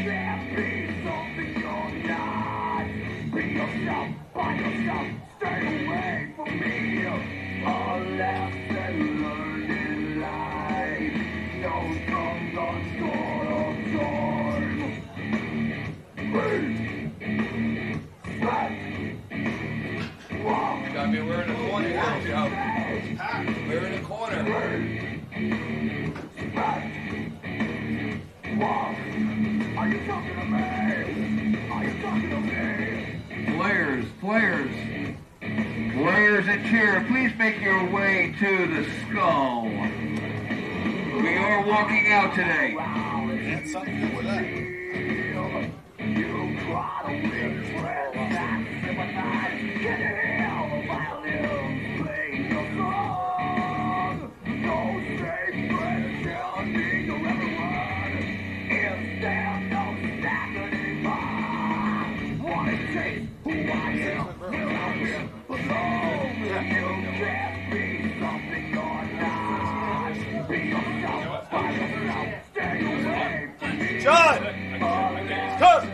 can't be something you're not. Be yourself, by yourself, stay away from me. A lesson learned in life. No comes on short of time. We're in a corner here, Joe. We're in a corner. Are you talking to me? Are you talking to me? Players and cheer, please make your way to the skull. We are walking out today. That's something to do with that. You brought a weird friend that sympathize. Can you hear the violins play your song? No safe friends challenging your everyone. Instead, no staggering bar. What it takes, who I am, where I will belong. You can't be something you're not. Be yourself, by yourself, stay away from me. John! Come!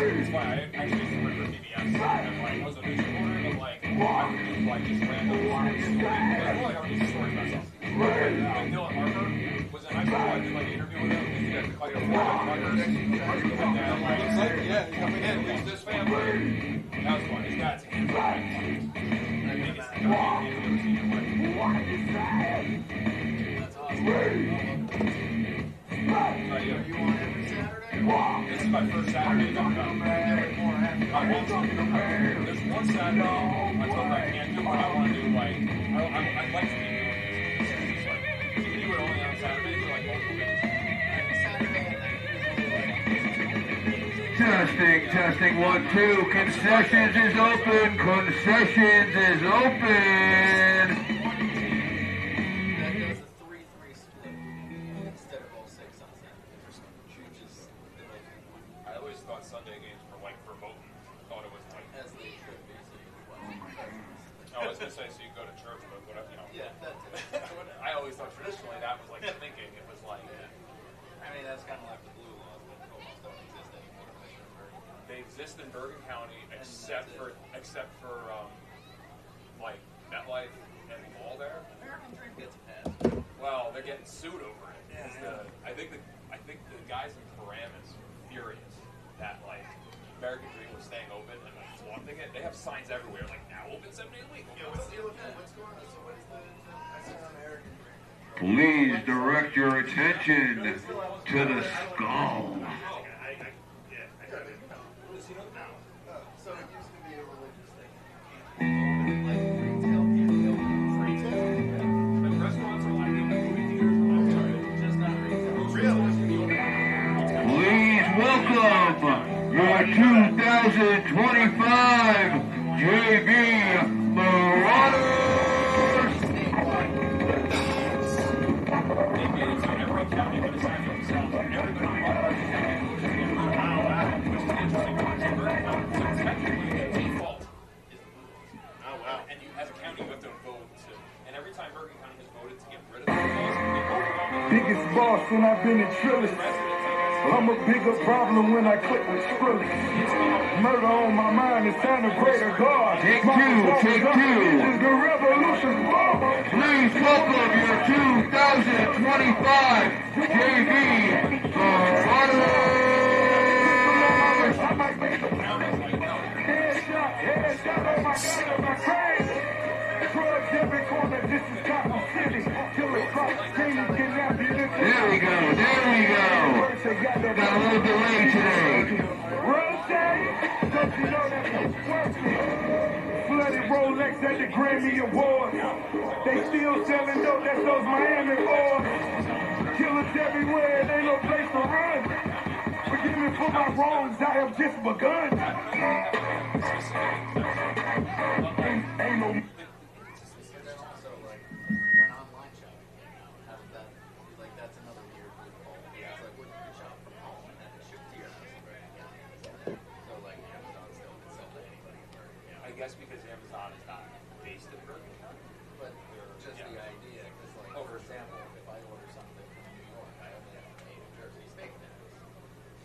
It's why I actually used to work for PBS. And I was a news reporter, but like, I would do like just random stories. I feel like I would do stories myself. Dylan Harper was in high school. I did like an interview with him. He had to like a Rutgers. And yeah, he's coming in. Lose this family. That was fun. His dad's hands on I think it's the guy you've never seen in your life. That's awesome. Are you on every Saturday? This is my first Saturday. There's one Saturday I told her I can't do it, but I want to do like I'd like to be doing this. It's like you can do it only on Saturdays or like multiple days. Testing, 1, 2. Concessions is open. Concessions is open. Sunday games were like verboten. Thought it was like as they should be. I was gonna say so you go to church, but whatever, you know. Yeah, that's it. I always thought traditionally that was like the thinking. It was like. I mean, that's kind of like the blue laws, but almost don't exist anymore. They exist in Bergen County, except for like MetLife and the mall there. American Dream gets a pass. Well, they're getting sued over it. Yeah. I think the guys in Paramus are furious that like American Dream was staying open and like flaunting it. They have signs everywhere like now open 7 days a week. Yeah, what's the deal with that? What's going on? So what is the I said American Dream? Please direct your attention to the skull. So it used to be a religious thing. Like retail can't be open. But restaurants are like movie theaters. I'm sorry, just not retail. Really? Please welcome your 2025 JV Marauders. They made it so every county could assign themselves. Everybody which is interesting because in Bergen County, so technically the default is the blue laws. Oh wow. And you, as a county, you have to vote to. And every time Bergen County has voted to get rid of the blue laws, they overwhelmingly. Biggest boss when I've been in Trillis. I'm a bigger problem when I click with Skrillex. Murder on my mind, it's time to pray to God. Take two. It's the revolution. Please welcome your 2025 JV Marauders. Headshot, oh my God, oh my crazy. Drugs every corner, this is Cotton City. Killer Crocs, King, kidnap you. There we go. Got a little delay today. Don't you know that's working? Flooded Rolex at the Grammy Awards. They still selling dope, that's those Miami boys. Killers everywhere, there ain't no place to run. Forgive me for my wrongs, I have just begun. Ain't no... So like when online shopping came out, how did that like that's another weird loophole. Yeah. It's like what you could shop from home and then it shipped to your house in Bergen County. So like Amazon still can sell to anybody in Bergen County. I guess because Amazon is not based in Bergen County. But just the idea, because, like, for example, if I order something from New York, I only have to pay New Jersey steak tax.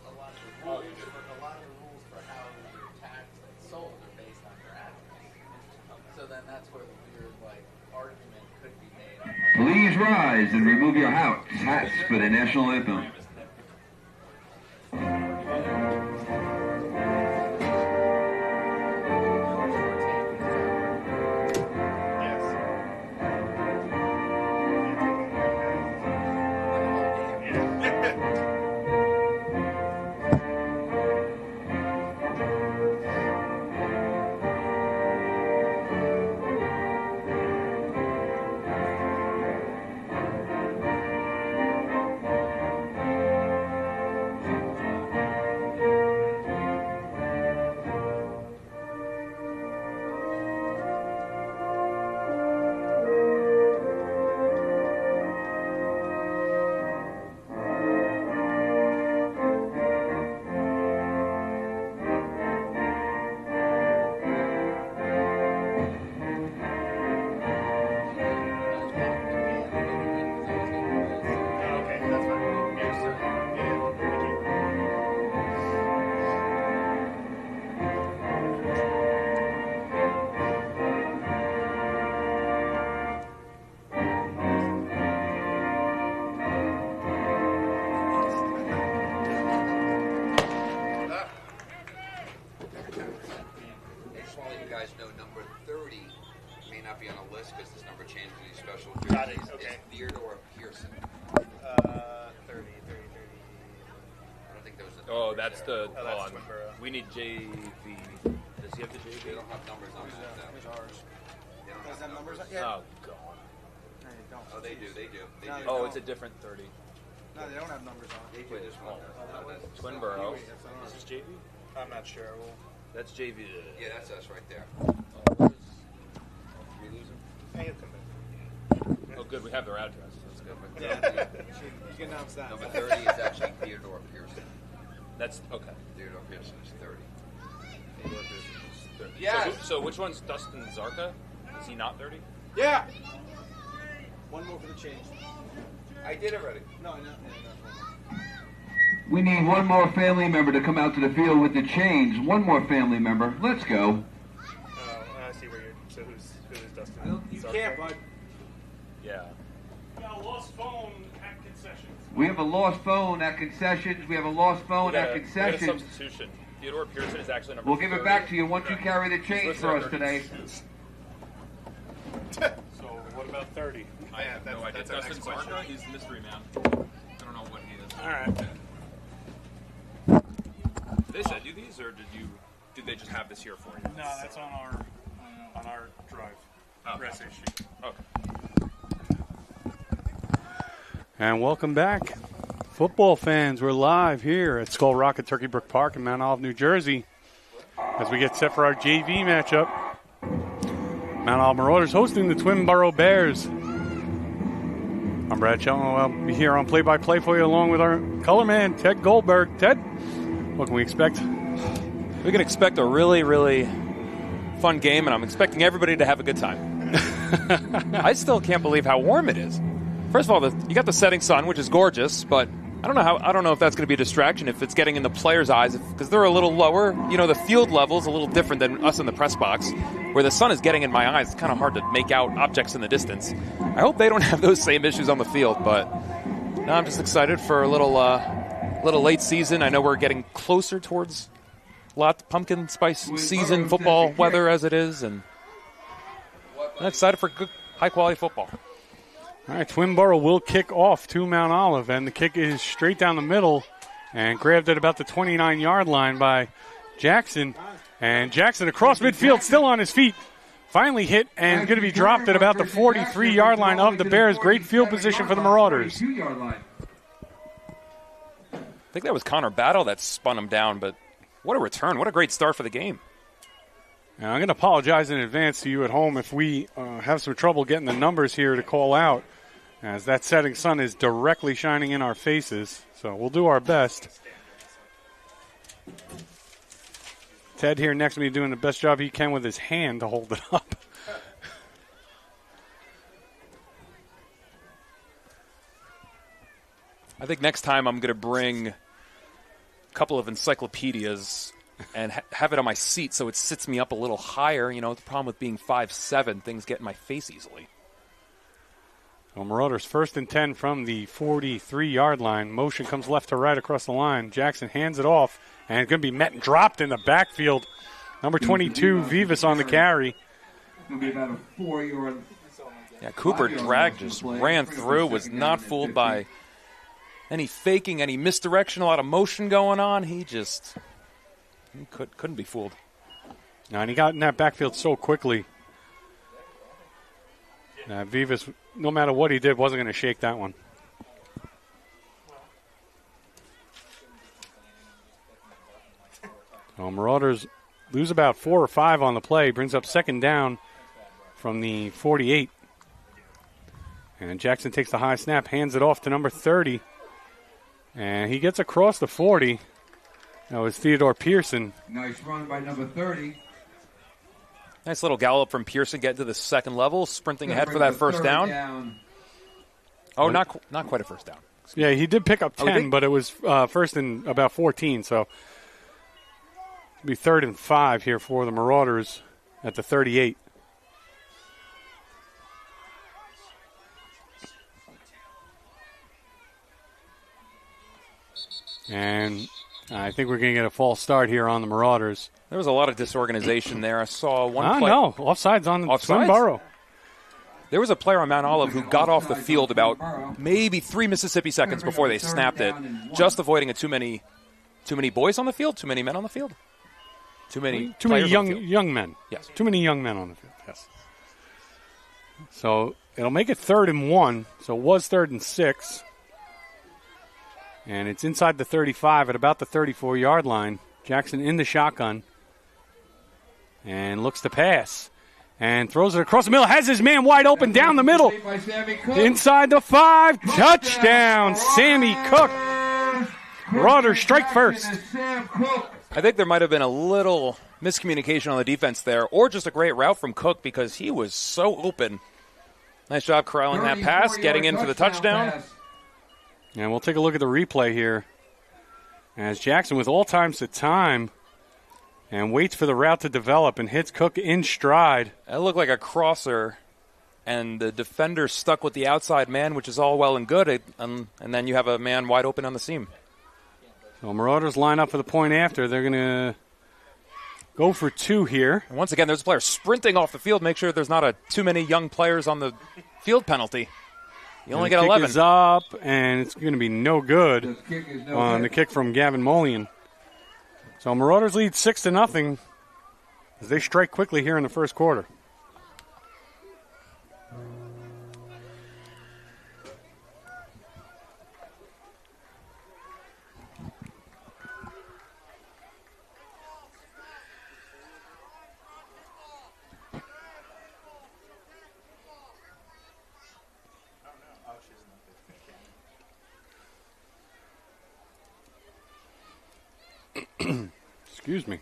A lot of the rules for how you're taxed and sold are based on your address. So then that's where the weird, like, argument could be made. Please rise and remove your hats for the national anthem. That's the. That's we need JV. Does he have the JV? They don't have numbers on that. Here's ours. They don't Does have that numbers on? Oh, Yeah. God. No, they don't. Oh, they do. They do. They do. Oh, it's a different 30. No, they don't have numbers on. They do. This one. Twin Boro. Is this JV? I'm not sure. Well, That's JV. Yeah, that's us right there. We lose him? hey, he'll come back. Oh, good. We have their address. That's good. Yeah. You can announce that. Number 30 is actually Theodore Pearson. That's okay. Theodore Pearson is 30. Theodore Pearson is 30. Yes! So which one's Dustin Zarka? Is he not 30? Yeah. One more for the change. I did already. No. We need one more family member to come out to the field with the chains. One more family member. Let's go. I see where you're. So who is Dustin? You can't, bud. Yeah. Got a lost phone at concessions. We have a lost phone at concessions. We have a lost phone We got at a concessions. substitution. Theodore Pearson is actually number We'll give it 30. back to you once you carry the chains Let's for say us today. So what about 30? I have no idea. That's our Dustin next question. Zarka, he's a mystery man. I don't know what he is. All right. Did they send you these, or did they just have this here for you? No, that's on our drive. Oh. Rest issue. Okay. And welcome back. Football fans, we're live here at Skull Rock at Turkey Brook Park in Mount Olive, New Jersey, as we get set for our JV matchup. Mount Olive Marauders hosting the Twin Boro Bears. I'm Brad Shelton. I'll be here on play-by-play for you along with our color man, Ted Goldberg. Ted, what can we expect? We can expect a really, really fun game, and I'm expecting everybody to have a good time. I still can't believe how warm it is. First of all, you got the setting sun, which is gorgeous, but I don't know if that's going to be a distraction if it's getting in the players' eyes because they're a little lower. You know, the field level is a little different than us in the press box, where the sun is getting in my eyes. It's kind of hard to make out objects in the distance. I hope they don't have those same issues on the field, but no, I'm just excited for a little late season. I know we're getting closer towards pumpkin spice season, football weather as it is, and I'm excited for good, high-quality football. All right, Twin Boro will kick off to Mount Olive, and the kick is straight down the middle and grabbed at about the 29-yard line by Jackson. And Jackson across midfield, still on his feet. Finally hit and going to be dropped at about the 43-yard line of the Bears. Great field position for the Marauders. I think that was Connor Battle that spun him down, but what a return. What a great start for the game. And I'm going to apologize in advance to you at home if we have some trouble getting the numbers here to call out, as that setting sun is directly shining in our faces. So we'll do our best. Ted here next to me doing the best job he can with his hand to hold it up. I think next time I'm going to bring a couple of encyclopedias and have it on my seat so it sits me up a little higher. You know, the problem with being 5'7", things get in my face easily. Well, Marauders 1st and 10 from the 43-yard line. Motion comes left to right across the line. Jackson hands it off, and it's going to be met and dropped in the backfield. Number 22, Vivas on the carry. It'll be about a 4-yard. Yeah, Cooper Drag just ran through, was not fooled by any faking, any misdirection, a lot of motion going on. He couldn't be fooled. And he got in that backfield so quickly. Vivas, no matter what he did, wasn't going to shake that one. So Marauders lose about 4 or 5 on the play. Brings up 2nd down from the 48. And Jackson takes the high snap, hands it off to number 30. And he gets across the 40. That was Theodore Pearson. Nice run by number 30. Nice little gallop from Pearson, getting to the 2nd level, sprinting ahead for that first down. Oh, not quite a first down. Yeah, he did pick up 10, but it was first and about 14. So it'll be 3rd and 5 here for the Marauders at the 38. And I think we're going to get a false start here on the Marauders. There was a lot of disorganization there. I saw one play. No, offsides on Twin Boro. There was a player on Mount Olive who got off the field about maybe 3 Mississippi seconds before they snapped it, just avoiding too many boys on the field, too many men on the field, too many young men. Yes, too many young men on the field. Yes. So it'll make it 3rd and 1. So it was 3rd and 6. And it's inside the 35 at about the 34-yard line. Jackson in the shotgun. And looks to pass. And throws it across the middle. Has his man wide open down the middle. Inside the 5. Touchdown, Sammy Cook. Marauders strike first. I think there might have been a little miscommunication on the defense there, or just a great route from Cook because he was so open. Nice job corralling that pass, getting in for the touchdown. And we'll take a look at the replay here. As Jackson with all times to time and waits for the route to develop and hits Cook in stride. It looked like a crosser, and the defender stuck with the outside man, which is all well and good, and then you have a man wide open on the seam. So Marauders line up for the point after. They're going to go for 2 here. And once again, there's a player sprinting off the field. Make sure there's not too many young players on the field penalty. You only get 11. The kick is up, and it's going to be no good on the kick from Gavin Mullion. So Marauders lead 6-0 as they strike quickly here in the first quarter. Excuse me.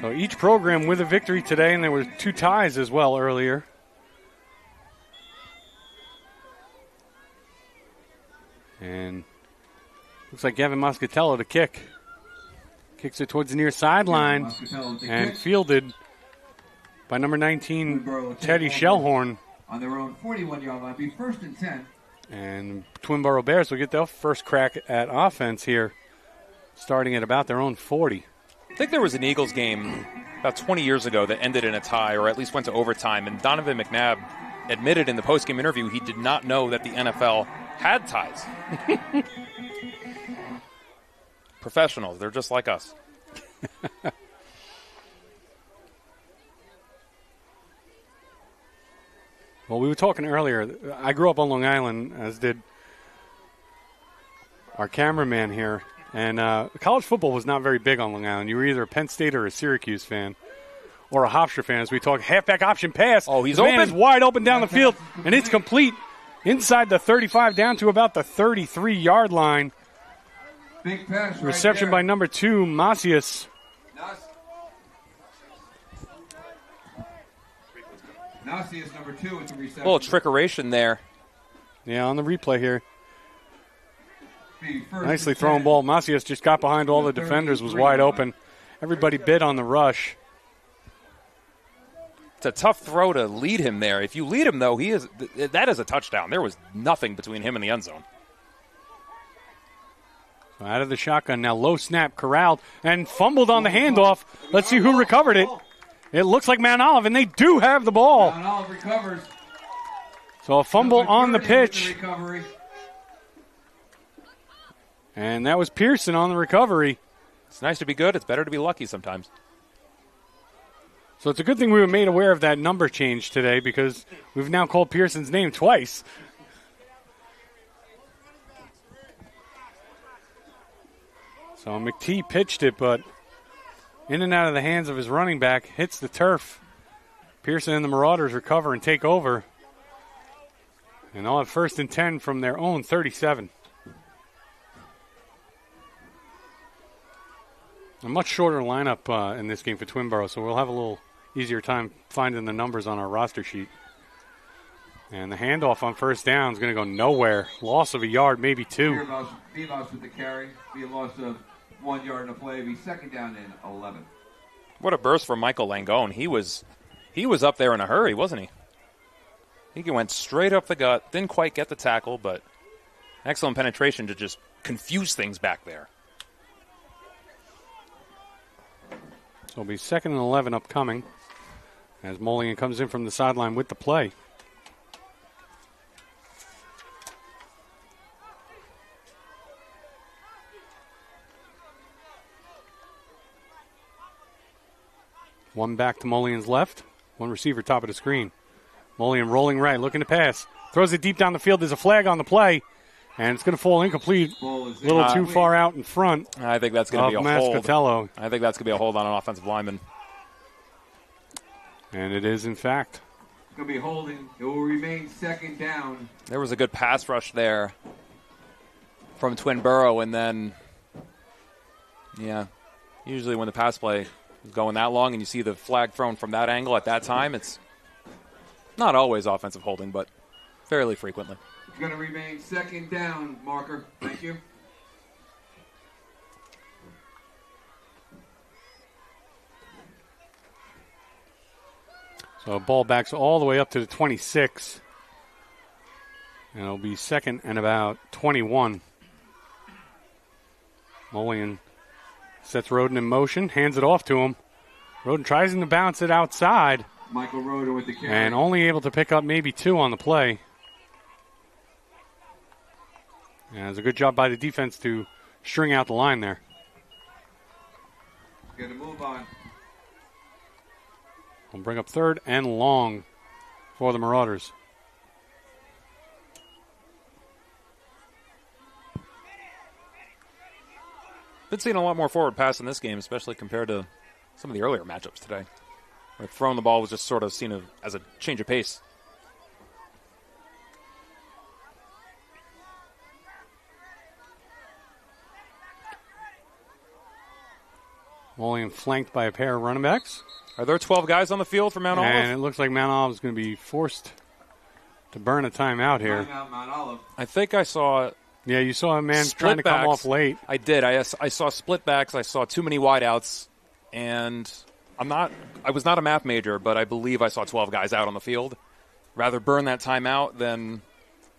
So each program with a victory today, and there were 2 ties as well earlier. And looks like Gavin Moscatello to kick. Kicks it towards the near sideline and fielded by number 19, Teddy Shellhorn. On their own 41-yard line, be 1st and 10. And Twin Boro Bears will get their first crack at offense here, starting at about their own 40. I think there was an Eagles game about 20 years ago that ended in a tie, or at least went to overtime, and Donovan McNabb admitted in the postgame interview he did not know that the NFL had ties. Professionals, they're just like us. Well, we were talking earlier. I grew up on Long Island, as did our cameraman here. And college football was not very big on Long Island. You were either a Penn State or a Syracuse fan or a Hofstra fan. As we talk, halfback option pass. Oh, he's open. open. Man is wide open down the field, and it's complete inside the 35 down to about the 33-yard line. Big pass Reception by number 2, Macias. Nasius, number 2, with the A reception. little trickeration there. Yeah, on the replay here. Be first Nicely and thrown 10. ball. Macias just got behind all the defenders, was wide open. Everybody bid on the rush. It's a tough throw to lead him there. If you lead him, though, that is a touchdown. There was nothing between him and the end zone. So out of the shotgun now, low snap, corralled, and fumbled on the handoff. Let's see who recovered it. It looks like Mount Olive, and they do have the ball. Mount Olive recovers. So a fumble Number on the 30 with pitch, recovery. and that was Pearson on the recovery. It's nice to be good. It's better to be lucky sometimes. So it's a good thing we were made aware of that number change today because we've now called Pearson's name twice. So McTee pitched it, but in and out of the hands of his running back, hits the turf. Pearson and the Marauders recover and take over. And they'll have 1st and 10 from their own 37. A much shorter lineup in this game for Twin Boro, so we'll have a little easier time finding the numbers on our roster sheet. And the handoff on 1st down is going to go nowhere. Loss of a yard, maybe 2. Beavos with the carry. Be a loss of 1 yard in the play. Be 2nd down and 11. What a burst from Michael Langone. He was up there in a hurry, wasn't he? He went straight up the gut. Didn't quite get the tackle, but excellent penetration to just confuse things back there. So it'll be 2nd and 11 upcoming as Mulligan comes in from the sideline with the play. One back to Mulligan's left. One receiver top of the screen. Mulligan rolling right, looking to pass. Throws it deep down the field. There's a flag on the play. And it's going to fall incomplete. A little too far out in front. I think that's going to be a hold. Mascatello. I think that's going to be a hold on an offensive lineman. And it is, in fact. It's going to be holding. It will remain 2nd down. There was a good pass rush there from Twin Boro, and then, usually when the pass play is going that long and you see the flag thrown from that angle at that time, it's not always offensive holding, but fairly frequently. It's going to remain 2nd down, marker. Thank you. So ball backs all the way up to the 26. And it'll be 2nd and about 21. Mulligan sets Roden in motion, hands it off to him. Roden tries to bounce it outside. Michael Roden with the carry. And only able to pick up maybe 2 on the play. And it's a good job by the defense to string out the line there. Get a move on. We'll bring up 3rd and long for the Marauders. Been seeing a lot more forward pass in this game, especially compared to some of the earlier matchups today. Where throwing the ball was just sort of seen as a change of pace. Mulligan flanked by a pair of running backs. Are there 12 guys on the field for Mount Olive? And it looks like Mount Olive is going to be forced to burn a timeout here. Timeout, Mount Olive. I think I saw... Yeah, you saw a man split trying to backs. come off late. I did. I saw split backs. I saw too many wideouts. And I was not a math major, but I believe I saw 12 guys out on the field. Rather burn that timeout than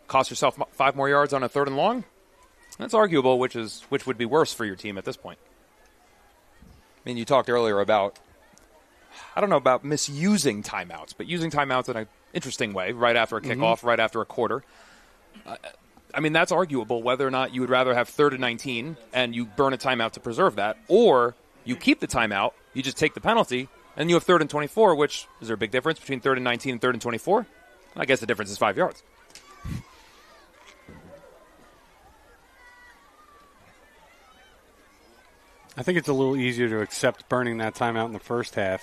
cost yourself 5 more yards on a 3rd and long. That's arguable, which would be worse for your team at this point. I mean, you talked earlier about, I don't know about misusing timeouts, but using timeouts in an interesting way, right after a kickoff, right after a quarter. I mean, that's arguable whether or not you would rather have 3rd and 19 and you burn a timeout to preserve that, or you keep the timeout, you just take the penalty, and you have 3rd and 24, which is there a big difference between 3rd and 19 and 3rd and 24? I guess the difference is 5 yards. I think it's a little easier to accept burning that timeout in the first half,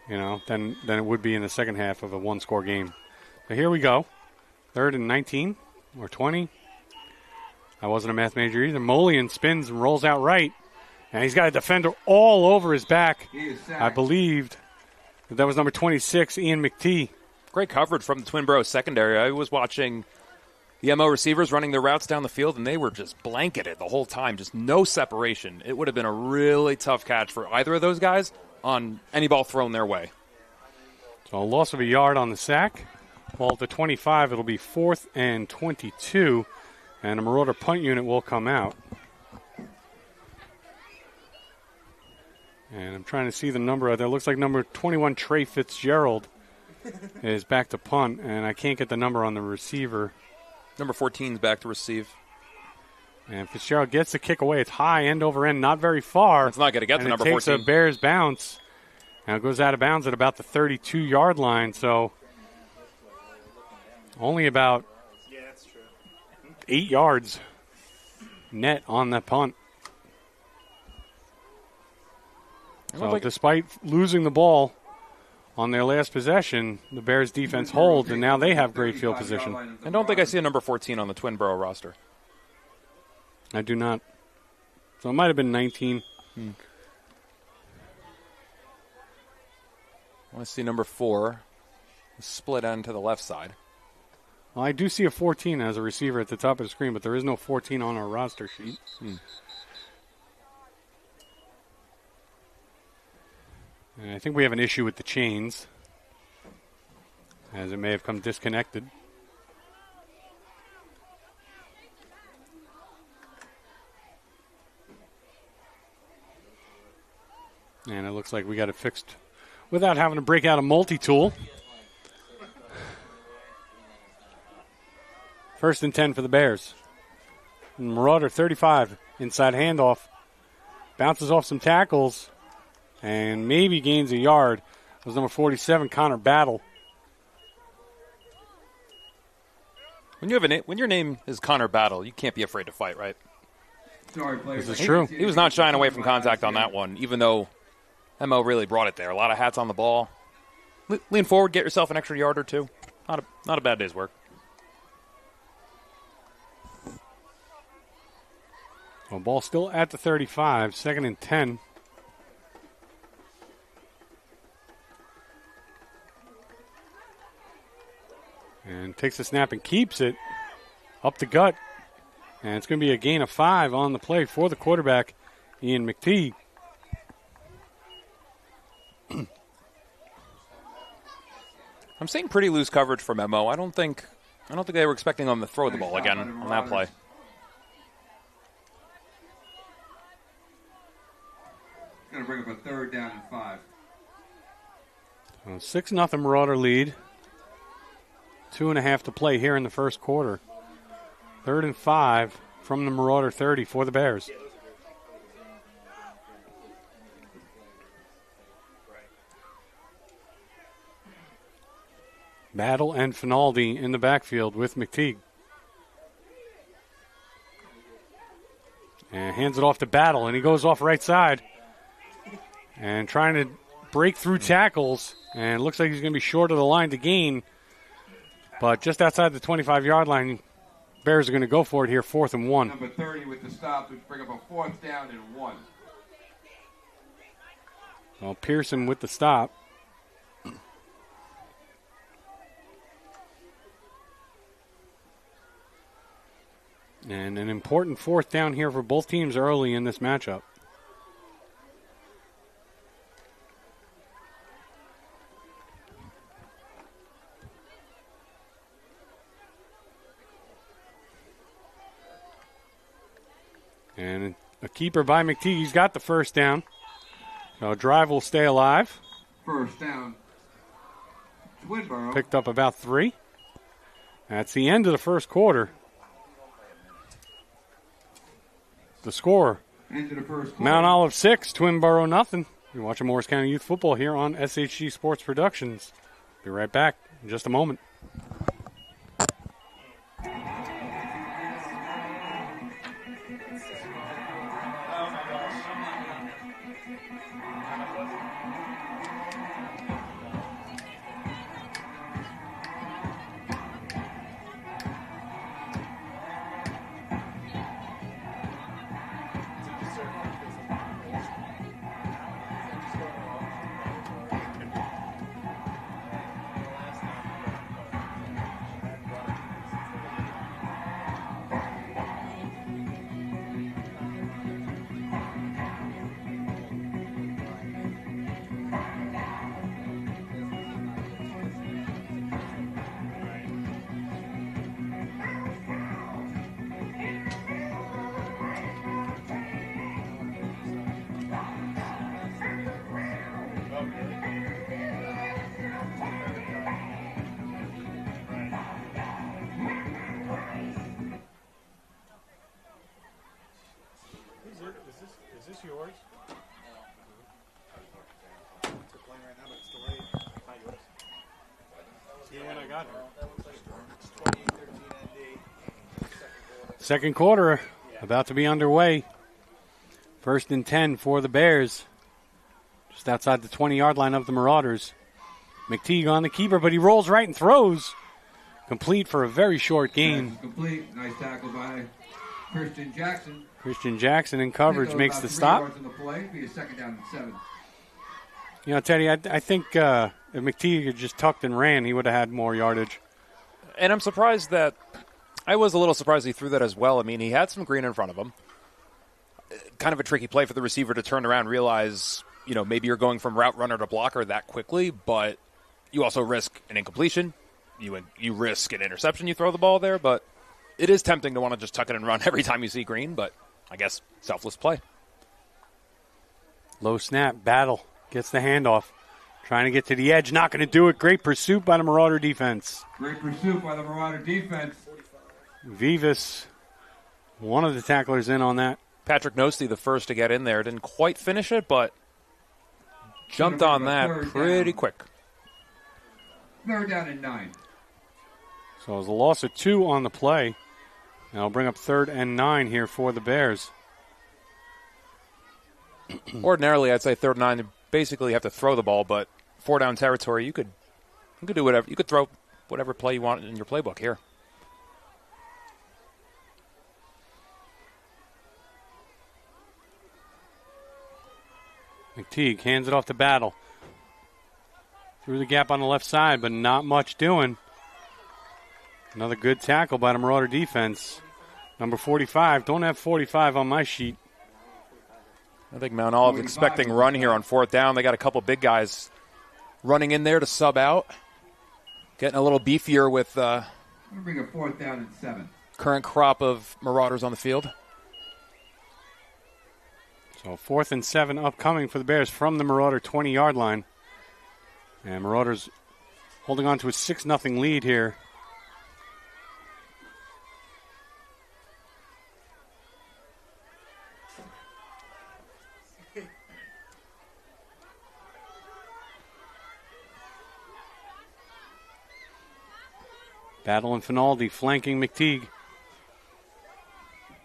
than it would be in the second half of a one-score game. So here we go. 3rd and 19 or 20. I wasn't a math major either. Mulligan spins and rolls out right, and he's got a defender all over his back. He is sacked. I believed that was number 26, Ian McTee. great coverage from the Twin Bros secondary. I was watching the MO receivers running their routes down the field, and they were just blanketed the whole time, just no separation. It would have been a really tough catch for either of those guys on any ball thrown their way. So a loss of a yard on the sack. Ball at the 25, it'll be 4th and 22, and a Marauder punt unit will come out. And I'm trying to see the number out there. It looks like number 21, Trey Fitzgerald, is back to punt, and I can't get the number on the receiver. Number 14 is back to receive. And Fitzgerald gets the kick away. It's high, end over end, not very far. It's not going to get to number 14. It takes a Bears bounce. Now it goes out of bounds at about the 32-yard line, so only about 8 yards net on that punt. So despite losing the ball on their last possession, the Bears defense holds, and now they have great field position. I don't think I see a number 14 on the Twin Boro roster. I do not. So it might have been 19. I see number 4 split end to the left side. Well, I do see a 14 as a receiver at the top of the screen, but there is no 14 on our roster sheet. And I think we have an issue with the chains, as it may have come disconnected. And it looks like we got it fixed without having to break out a multi-tool. 1st and 10 for the Bears. Marauder 35, inside handoff. Bounces off some tackles and maybe gains a yard. It was number 47, Connor Battle. When your name is Connor Battle, you can't be afraid to fight, right? This is true. He was not shying away from contact on that one, even though MO really brought it there. A lot of hats on the ball. Lean forward, get yourself an extra yard or two. Not a bad day's work. Well, ball still at the 35, 2nd and 10. And takes the snap and keeps it up the gut. And it's going to be a gain of 5 on the play for the quarterback, Ian McTeague. I'm seeing pretty loose coverage from MO. I don't think they were expecting him to throw the ball again on that play. Going to bring up a 3rd down and 5. 6-0 Marauder lead. 2.5 to play here in the first quarter. 3rd and 5 from the Marauder 30 for the Bears. Battle and Finaldi in the backfield with McTeague. And hands it off to Battle, and he goes off right side. And trying to break through tackles, and it looks like he's going to be short of the line to gain. But just outside the 25-yard line, Bears are going to go for it here, 4th and 1. Number 30 with the stop, which bring up a 4th down and 1. Well, Pearson with the stop. And an important 4th down here for both teams early in this matchup. And a keeper by McTeague. He's got the 1st down. So drive will stay alive. 1st down. Twin Boro. Picked up about 3. That's the end of the first quarter. The score, End of the first quarter. Mount Olive 6, Twin Boro nothing. You're watching Morris County Youth Football here on SHG Sports Productions. Be right back in just a moment. got here. Second quarter about to be underway. 1st and 10 for the Bears. Just outside the 20-yard line of the Marauders. McTeague on the keeper, but he rolls right and throws. Complete for a very short gain. Complete. Nice tackle by Christian Jackson. Christian Jackson in coverage makes the stop. On the play. Be a 2nd down and 7. You know, Teddy, I think if McTeague had just tucked and ran, he would have had more yardage. And I'm surprised that I was a little surprised he threw that as well. I mean, he had some green in front of him. Kind of a tricky play for the receiver to turn around, realize, you know, maybe you're going from route runner to blocker that quickly, but you also risk an incompletion. You risk an interception, you throw the ball there, but it is tempting to want to just tuck it and run every time you see green, but I guess selfless play. Low snap, Battle gets the handoff. Trying to get to the edge, not going to do it. Great pursuit by the Marauder defense. Great pursuit by the Marauder defense. Vivas, one of the tacklers in on that. Patrick Nosti, the first to get in there, didn't quite finish it, but jumped on that pretty quick. 3rd down and 9. So it was a loss of 2 on the play. And I'll bring up 3rd and 9 here for the Bears. Ordinarily, I'd say 3rd and 9, you basically have to throw the ball, but 4-down territory, you could do whatever. You could throw whatever play you want in your playbook here. McTeague hands it off to Battle. Through the gap on the left side, but not much doing. Another good tackle by the Marauder defense. Number 45. Don't have 45 on my sheet. I think Mount Olive expecting run here on 4th down. They got a couple big guys running in there to sub out. Getting a little beefier with I'm going to bring a 4th down and 7. Current crop of Marauders on the field. So 4th and 7 upcoming for the Bears from the Marauder 20-yard line. And Marauders holding on to a 6-0 lead here. Battle and Finaldi flanking McTeague.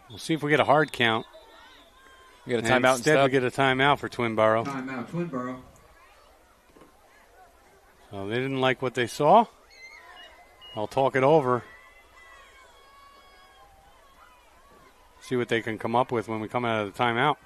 We'll see if we get a hard count. We get a timeout instead. We get a timeout for Twinboro. Timeout, Twinboro. So they didn't like what they saw. I'll talk it over. See what they can come up with when we come out of the timeout.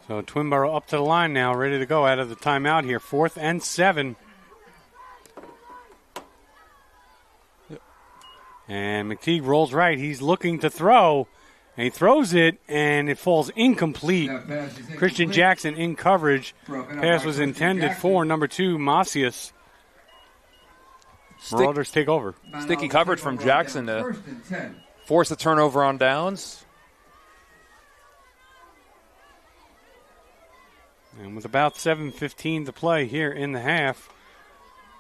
So Twinboro up to the line now, ready to go out of the timeout here. 4th and 7. And McTeague rolls right. He's looking to throw, and he throws it, and it falls incomplete. Christian Jackson in coverage. Pass was intended for number 2, Macias. Marauders take over. Sticky coverage from Jackson to force the turnover on downs. And with about 7:15 to play here in the half,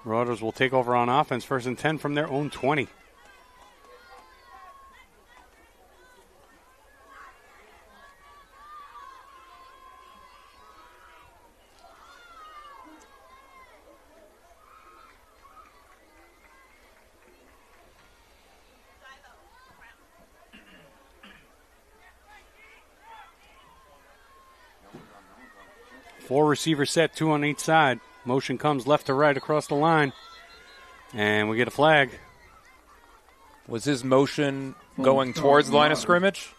Marauders will take over on offense, 1st and 10 from their own 20. Four receiver set, 2 on each side. Motion comes left to right across the line. And we get a flag. Was his motion going towards the line of scrimmage?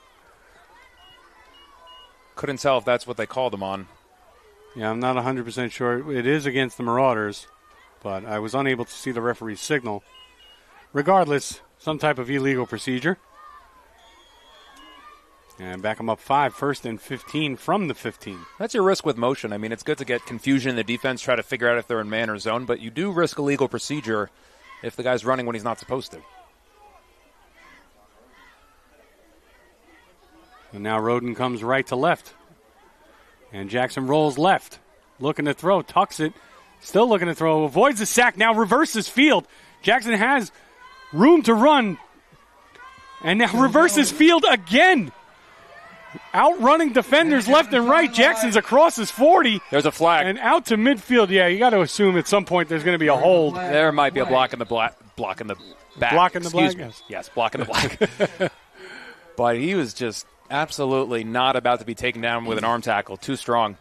Couldn't tell if that's what they called him on. Yeah, I'm not 100% sure. It is against the Marauders, but I was unable to see the referee's signal. Regardless, some type of illegal procedure. And back them up 5, 1st and 15 from the 15. That's your risk with motion. I mean, it's good to get confusion in the defense, try to figure out if they're in man or zone, but you do risk illegal procedure if the guy's running when he's not supposed to. And now Roden comes right to left. And Jackson rolls left. Looking to throw, tucks it. Still looking to throw, avoids the sack, now reverses field. Jackson has room to run. And now reverses field again. Outrunning defenders left and right. Jackson's across his 40. There's a flag. And out to midfield. Yeah, you got to assume at some point there's going to be a hold. There might be a block in the back. Block in the Excuse black? me. Yes, block in the black. But he was just absolutely not about to be taken down with an arm tackle. Too strong.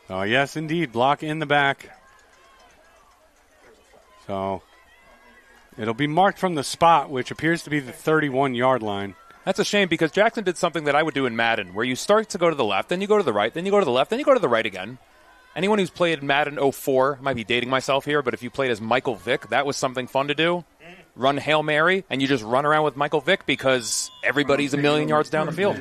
Oh, yes, indeed. Block in the back. So it'll be marked from the spot, which appears to be the 31-yard line. That's a shame because Jackson did something that I would do in Madden, where you start to go to the left, then you go to the right, then you go to the left, then you go to the right again. Anyone who's played Madden 04, might be dating myself here, but if you played as Michael Vick, that was something fun to do. Run Hail Mary, and you just run around with Michael Vick because everybody's a million yards down the field.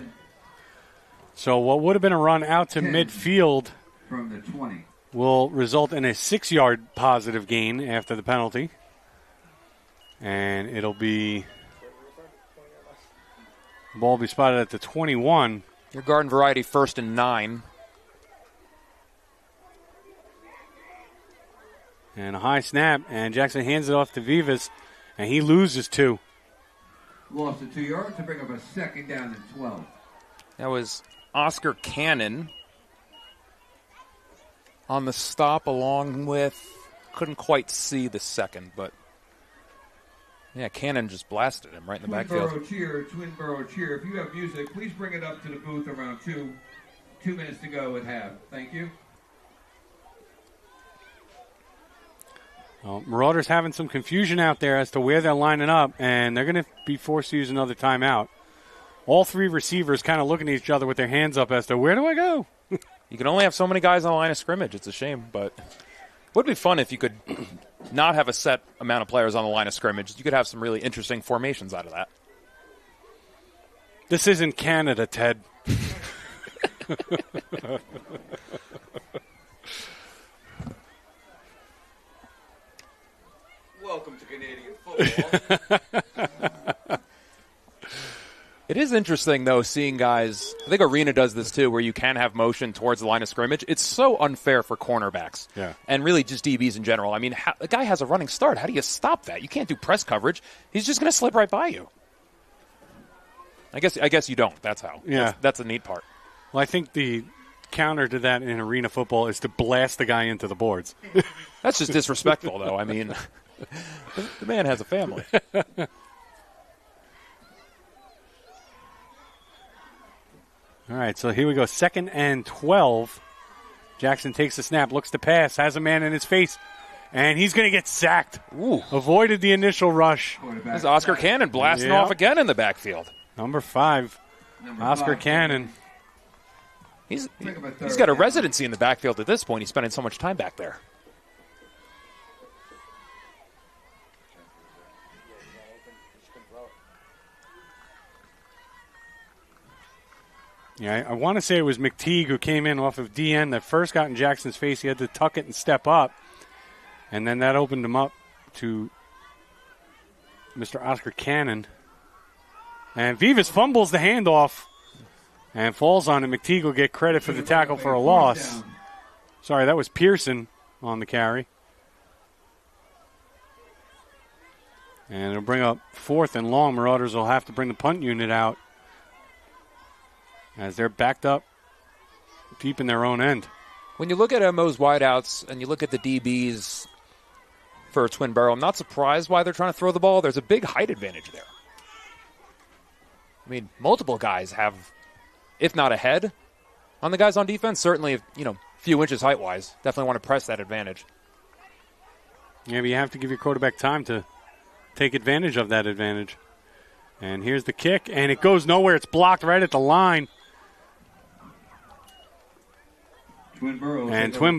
So what would have been a run out to midfield From the 20. will result in a 6-yard positive gain after the penalty. And it'll be, ball will be spotted at the 21. Your garden variety 1st and 9. And a high snap, and Jackson hands it off to Vivas, and he loses 2. Lost of 2 yards to bring up a 2nd down and 12. That was Oscar Cannon on the stop along with, couldn't quite see the second, but yeah, Cannon just blasted him right in the backfield. Twin Boro cheer. If you have music, please bring it up to the booth around 2 minutes to go at half. Thank you. Well, Marauders having some confusion out there as to where they're lining up, and they're going to be forced to use another timeout. All 3 receivers kind of looking at each other with their hands up as to where do I go? You can only have so many guys on the line of scrimmage. It's a shame, but it would be fun if you could not have a set amount of players on the line of scrimmage. You could have some really interesting formations out of that. This isn't Canada, Ted. Welcome to Canadian football. It is interesting, though, seeing guys, I think Arena does this too, where you can have motion towards the line of scrimmage. It's so unfair for cornerbacks and really just DBs in general. I mean, the guy has a running start. How do you stop that? You can't do press coverage. He's just going to slip right by you. I guess you don't. That's how. Yeah. That's the neat part. Well, I think the counter to that in arena football is to blast the guy into the boards. That's just disrespectful, though. I mean, the man has a family. All right, so here we go. 2nd and 12. Jackson takes the snap, looks to pass, has a man in his face, and he's going to get sacked. Ooh. Avoided the initial rush. There's Oscar Cannon blasting off again in the backfield. Number 5, Oscar Cannon. He's got a residency in the backfield at this point. He's spending so much time back there. Yeah, I want to say it was McTeague who came in off of DN that first got in Jackson's face. He had to tuck it and step up, and then that opened him up to Mr. Oscar Cannon. And Vivas fumbles the handoff and falls on it. McTeague will get credit for the tackle for a loss. Sorry, that was Pearson on the carry. And it'll bring up 4th and long. Marauders will have to bring the punt unit out as they're backed up deep in their own end. When you look at MO's wideouts and you look at the DBs for Twin Boro, I'm not surprised why they're trying to throw the ball. There's a big height advantage there. I mean, multiple guys have, if not a head on the guys on defense, certainly, a few inches height-wise. Definitely want to press that advantage. Yeah, but you have to give your quarterback time to take advantage of that advantage. And here's the kick, and it goes nowhere. It's blocked right at the line. Twin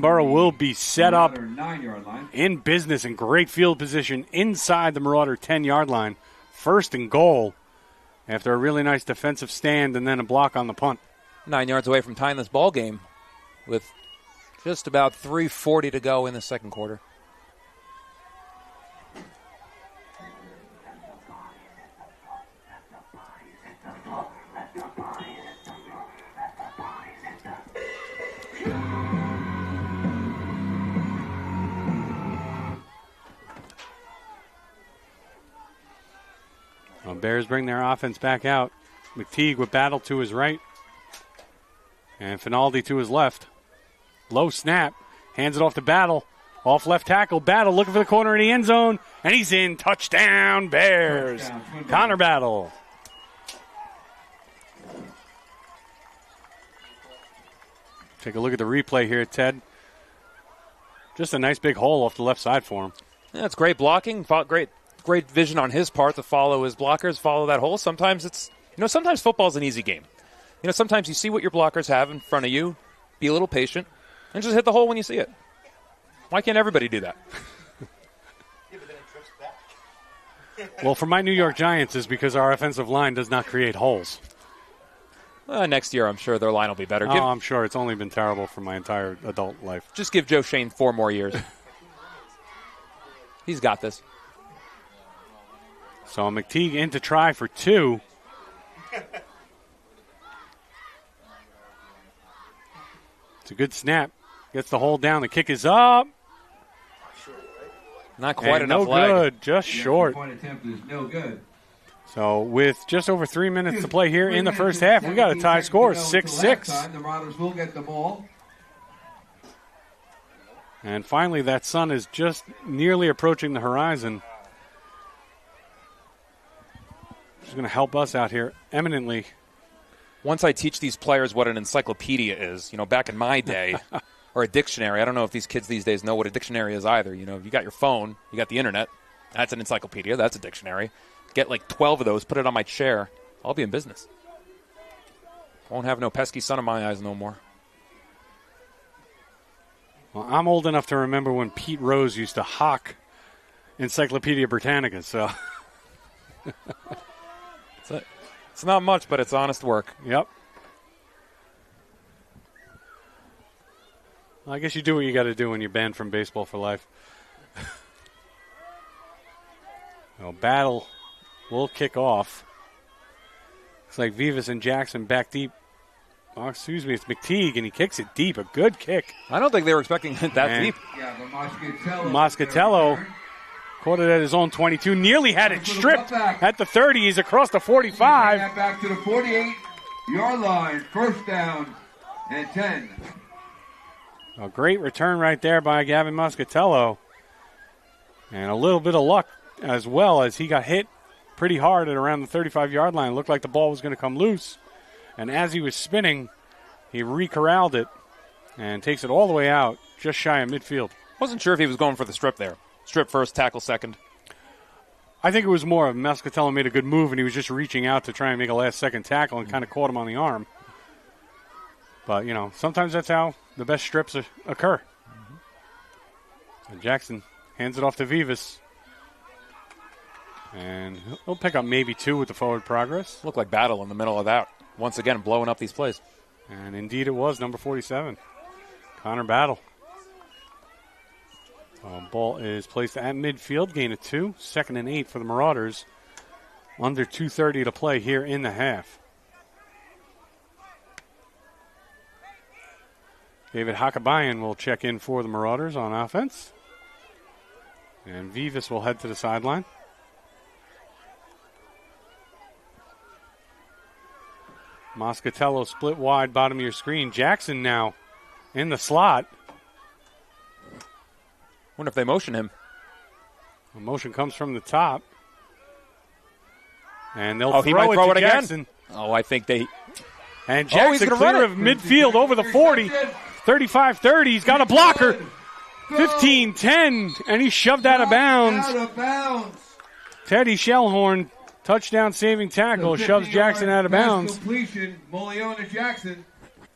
Boro will be set up in business in great field position inside the Marauder 10-yard line. first and goal after a really nice defensive stand and then a block on the punt. 9 yards away from tying this ball game with just about 3:40 to go in the second quarter. Well, Bears bring their offense back out. McTeague with Battle to his right. And Finaldi to his left. Low snap. Hands it off to Battle. Off left tackle. Battle looking for the corner in the end zone. And he's in. Touchdown, Bears. Touchdown. Connor Battle. Take a look at the replay here, Ted. Just a nice big hole off the left side for him. Yeah, it's great blocking. Great vision on his part to follow his blockers, follow that hole. Sometimes sometimes football's an easy game. Sometimes you see what your blockers have in front of you, be a little patient, and just hit the hole when you see it. Why can't everybody do that? Well, for my New York Giants is because our offensive line does not create holes. Next year, I'm sure their line will be better. I'm sure. It's only been terrible for my entire adult life. Just give Joe Shane 4 more years. He's got this. So McTeague in to try for 2. It's a good snap. Gets the hold down. The kick is up. Not quite enough no leg. Good. Just short. Point attempt is no good. So with just over 3 minutes to play here in the first half, we got a tie score, 6-6. The Marauders will get the ball. And finally, that sun is just nearly approaching the horizon. Which is going to help us out here eminently. Once I teach these players what an encyclopedia is, back in my day, or a dictionary. I don't know if these kids these days know what a dictionary is either. You got your phone, you got the internet. That's an encyclopedia. That's a dictionary. Get like 12 of those, put it on my chair. I'll be in business. Won't have no pesky sun in my eyes no more. Well, I'm old enough to remember when Pete Rose used to hawk Encyclopedia Britannica, so... It's not much, but it's honest work. Yep. Well, I guess you do what you got to do when you're banned from baseball for life. Well, Battle will kick off. Looks like Vivas and Jackson back deep. Oh, excuse me, it's McTeague, and he kicks it deep. A good kick. I don't think they were expecting it that deep. Yeah, but Moscatello caught it at his own 22. Nearly had it stripped at the 30. He's across the 45. Back to the 48-yard line. First down and 10. A great return right there by Gavin Moscatello. And a little bit of luck as well, as he got hit pretty hard at around the 35-yard line. It looked like the ball was going to come loose. And as he was spinning, he re-corralled it and takes it all the way out, just shy of midfield. Wasn't sure if he was going for the strip there. Strip first, tackle second. I think it was more of Moscatello made a good move, and he was just reaching out to try and make a last-second tackle and kind of caught him on the arm. But, sometimes that's how the best strips occur. And Jackson hands it off to Vivas. And he'll pick up maybe 2 with the forward progress. Looked like Battle in the middle of that. Once again, blowing up these plays. And indeed it was, number 47. Connor Battle. Ball is placed at midfield, gain of 2. 2nd and 8 for the Marauders. Under 2:30 to play here in the half. David Hakabayan will check in for the Marauders on offense. And Vivas will head to the sideline. Moscatello split wide, bottom of your screen. Jackson now in the slot. Wonder if they motion him. The motion comes from the top. And they'll he might throw it Jackson. Again. Oh, I think they... And Jackson clear of midfield over the 40. 35-30. He's got a blocker. 15-10. And he's shoved out of bounds. Teddy Shellhorn, touchdown saving tackle, shoves Jackson out of bounds. Completion, Moliona Jackson.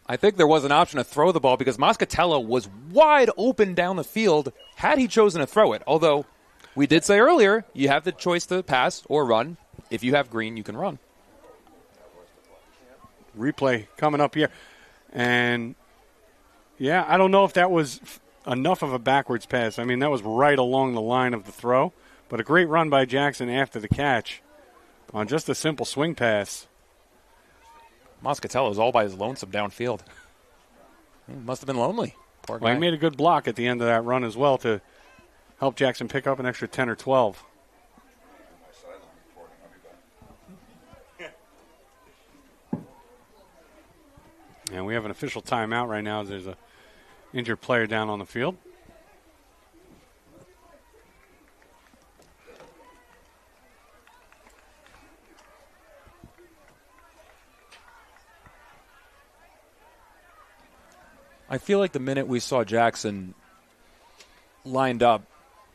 I think there was an option to throw the ball because Moscatello was wide open down the field had he chosen to throw it. Although we did say earlier you have the choice to pass or run. if you have green, you can run. Replay coming up here. And, yeah, I don't know if that was enough of a backwards pass. I mean, that was right along the line of the throw. But a great run by Jackson after the catch on just a simple swing pass. Moscatello is all by his lonesome downfield. He must have been lonely. Poor guy. Well, he made a good block at the end of that run as well to help Jackson pick up an extra 10 or 12. And we have an official timeout right now as there's a injured player down on the field. I feel like the minute we saw Jackson lined up,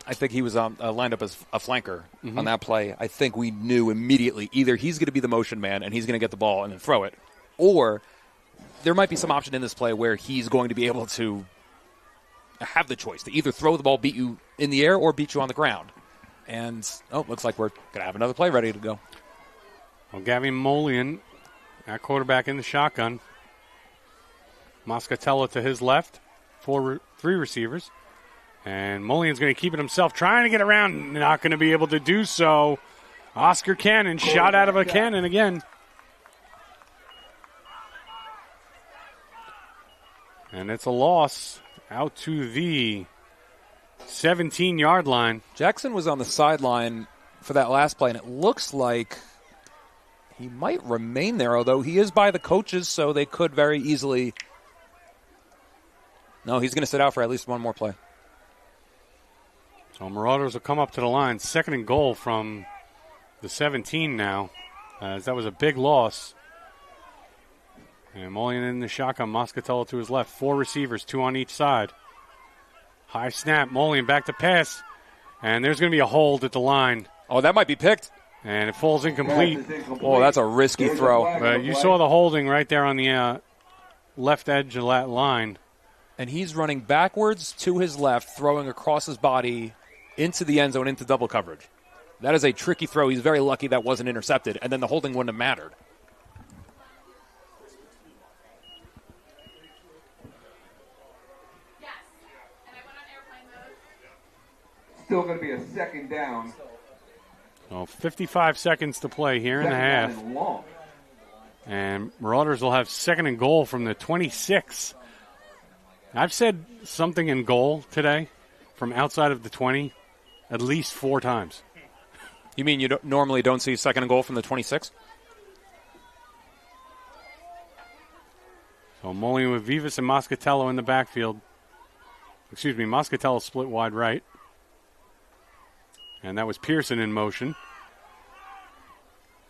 I think he was lined up as a flanker on that play. I think we knew immediately either he's going to be the motion man and he's going to get the ball and then throw it, or there might be some option in this play where he's going to be able to have the choice to either throw the ball, beat you in the air, or beat you on the ground. And, looks like we're going to have another play ready to go. Well, Gavin Molian at quarterback in the shotgun. Moscatello to his left, three receivers. And Molian's going to keep it himself, trying to get around, not going to be able to do so. Oscar Cannon, shot out of a cannon again. And it's a loss out to the 17-yard line. Jackson was on the sideline for that last play, and it looks like he might remain there, although he is by the coaches, so they could very easily. No, he's going to sit out for at least one more play. So Marauders will come up to the line. 2nd and goal from the 17 now, as that was a big loss. And Molian in the shotgun, Moscatello to his left. 4 receivers, 2 on each side. High snap, Molian back to pass. And there's going to be a hold at the line. Oh, that might be picked. And it falls incomplete. Oh, that's a risky throw. You saw the holding right there on the left edge of that line. And he's running backwards to his left, throwing across his body into the end zone, into double coverage. That is a tricky throw. He's very lucky that wasn't intercepted, and then the holding wouldn't have mattered. Still going to be a 2nd down. So 55 seconds to play here in the half. And Marauders will have 2nd and goal from the 26. I've said something in goal today from outside of the 20 at least 4 times. You mean you normally don't see 2nd and goal from the 26? So Molian with Vivas and Moscatello in the backfield. Excuse me, Moscatello split wide right. And that was Pearson in motion.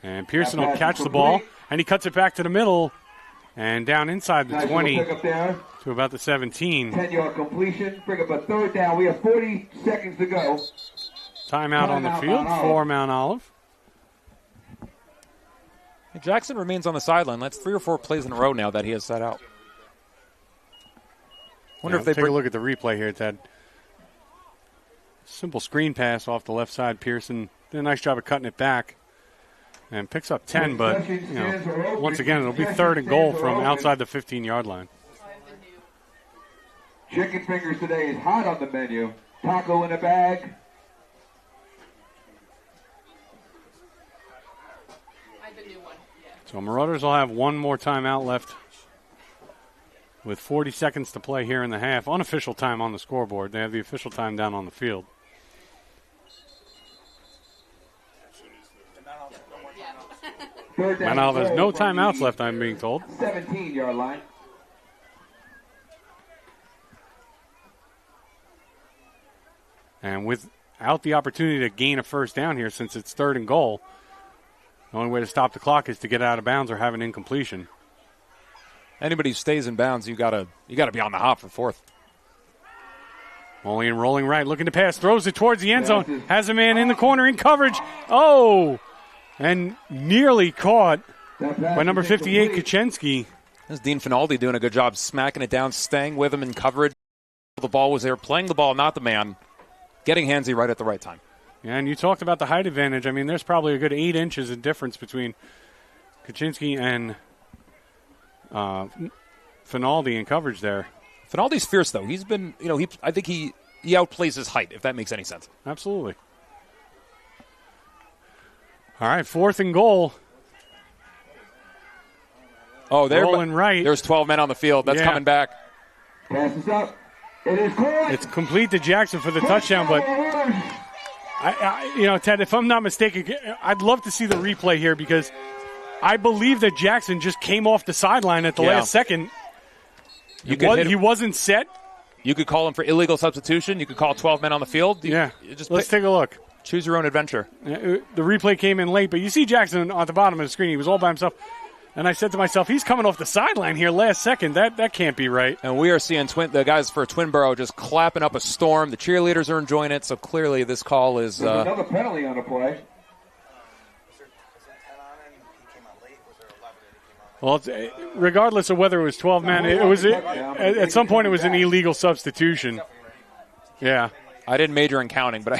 And Pearson will catch the ball, and he cuts it back to the middle and down inside the 20 to about the 17. 10-yard completion. Bring up a 3rd down. We have 40 seconds to go. Timeout on the field for Mount Olive. Jackson remains on the sideline. That's 3 or 4 plays in a row now that he has set out. Wonder if they take a look at the replay here, Ted. Simple screen pass off the left side. Pearson did a nice job of cutting it back and picks up 10, but once again, it'll be 3rd and goal from outside the 15-yard line. Chicken fingers today is hot on the menu. Taco in a bag. So Marauders will have one more timeout left with 40 seconds to play here in the half. Unofficial time on the scoreboard. They have the official time down on the field. Mount Olive has no timeouts left, I'm being told. 17-yard line. And without the opportunity to gain a 1st down here, since it's 3rd and goal, the only way to stop the clock is to get out of bounds or have an incompletion. Anybody who stays in bounds, you gotta be on the hop for 4th. Molian rolling right, looking to pass, throws it towards the end zone, has a man in the corner in coverage. Oh! And nearly caught by number 58, Kaczynski. This is Dean Finaldi doing a good job smacking it down, staying with him in coverage. The ball was there, playing the ball, not the man, getting handsy right at the right time. Yeah, and you talked about the height advantage. I mean, there's probably a good 8 inches in difference between Kaczynski and Finaldi in coverage there. Finaldi's fierce, though. He's been, I think he outplays his height, if that makes any sense. Absolutely. All right, 4th and goal. Oh, they're rolling right. There's 12 men on the field. That's coming back. Passes up. It is clear. It's complete to Jackson for the touchdown, but Ted, if I'm not mistaken, I'd love to see the replay here because I believe that Jackson just came off the sideline at the last second. He wasn't set. You could call him for illegal substitution. You could call 12 men on the field. Let's take a look. Choose your own adventure. The replay came in late, but you see Jackson on the bottom of the screen. He was all by himself. And I said to myself, he's coming off the sideline here last second. That can't be right. And we are seeing the guys for Twinboro just clapping up a storm. The cheerleaders are enjoying it, so clearly this call is... There's another penalty on the play. Well, regardless of whether it was 12 men, it was at some point it was an illegal substitution. Yeah. I didn't major in counting, but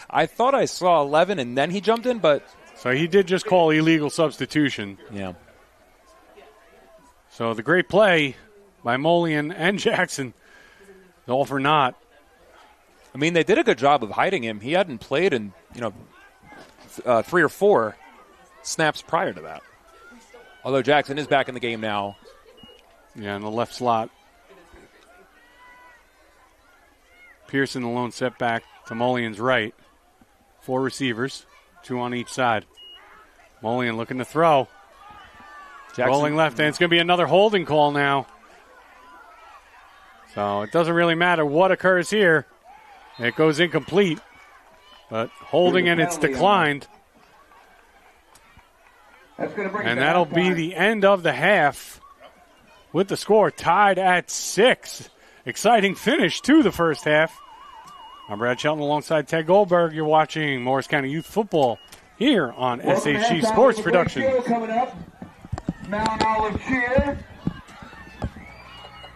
I thought I saw 11 and then he jumped in, but... So he did just call illegal substitution. Yeah. So the great play by Molian and Jackson, all for naught. I mean, they did a good job of hiding him. He hadn't played in, 3 or 4 snaps prior to that. Although Jackson is back in the game now. Yeah, in the left slot. Pearson, the lone setback to Molian's right. 4 receivers, 2 on each side. Molian looking to throw. Jackson. Rolling left, and it's going to be another holding call now. So it doesn't really matter what occurs here. It goes incomplete. But holding, and it's declined. And that'll be the end of the half with the score tied at 6. Exciting finish to the first half. I'm Brad Shelton alongside Ted Goldberg. You're watching Morris County Youth Football here on SHG Sports Production. Coming up, Mount Olive cheer.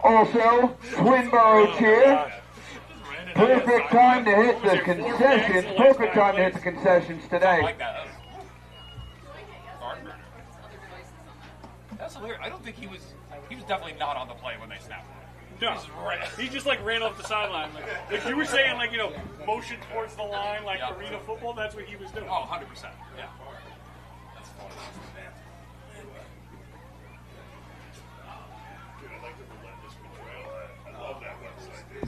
Also, Twinboro cheer. Perfect time to hit the concessions. Perfect time to hit the concessions today. That's hilarious. I don't think he was definitely not on the play when they snapped. No, he just ran off the sideline. Like you were saying, motion towards the line, arena football. That's what he was doing. Oh, 100%. Yeah. That's funny. Dude, I like the relentless betrayal. I love that website.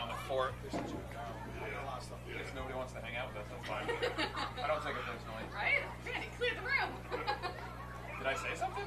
On the fort. Because nobody wants to hang out with us. That's fine. I don't take it personally. Right? Randy, clear the room. Did I say something?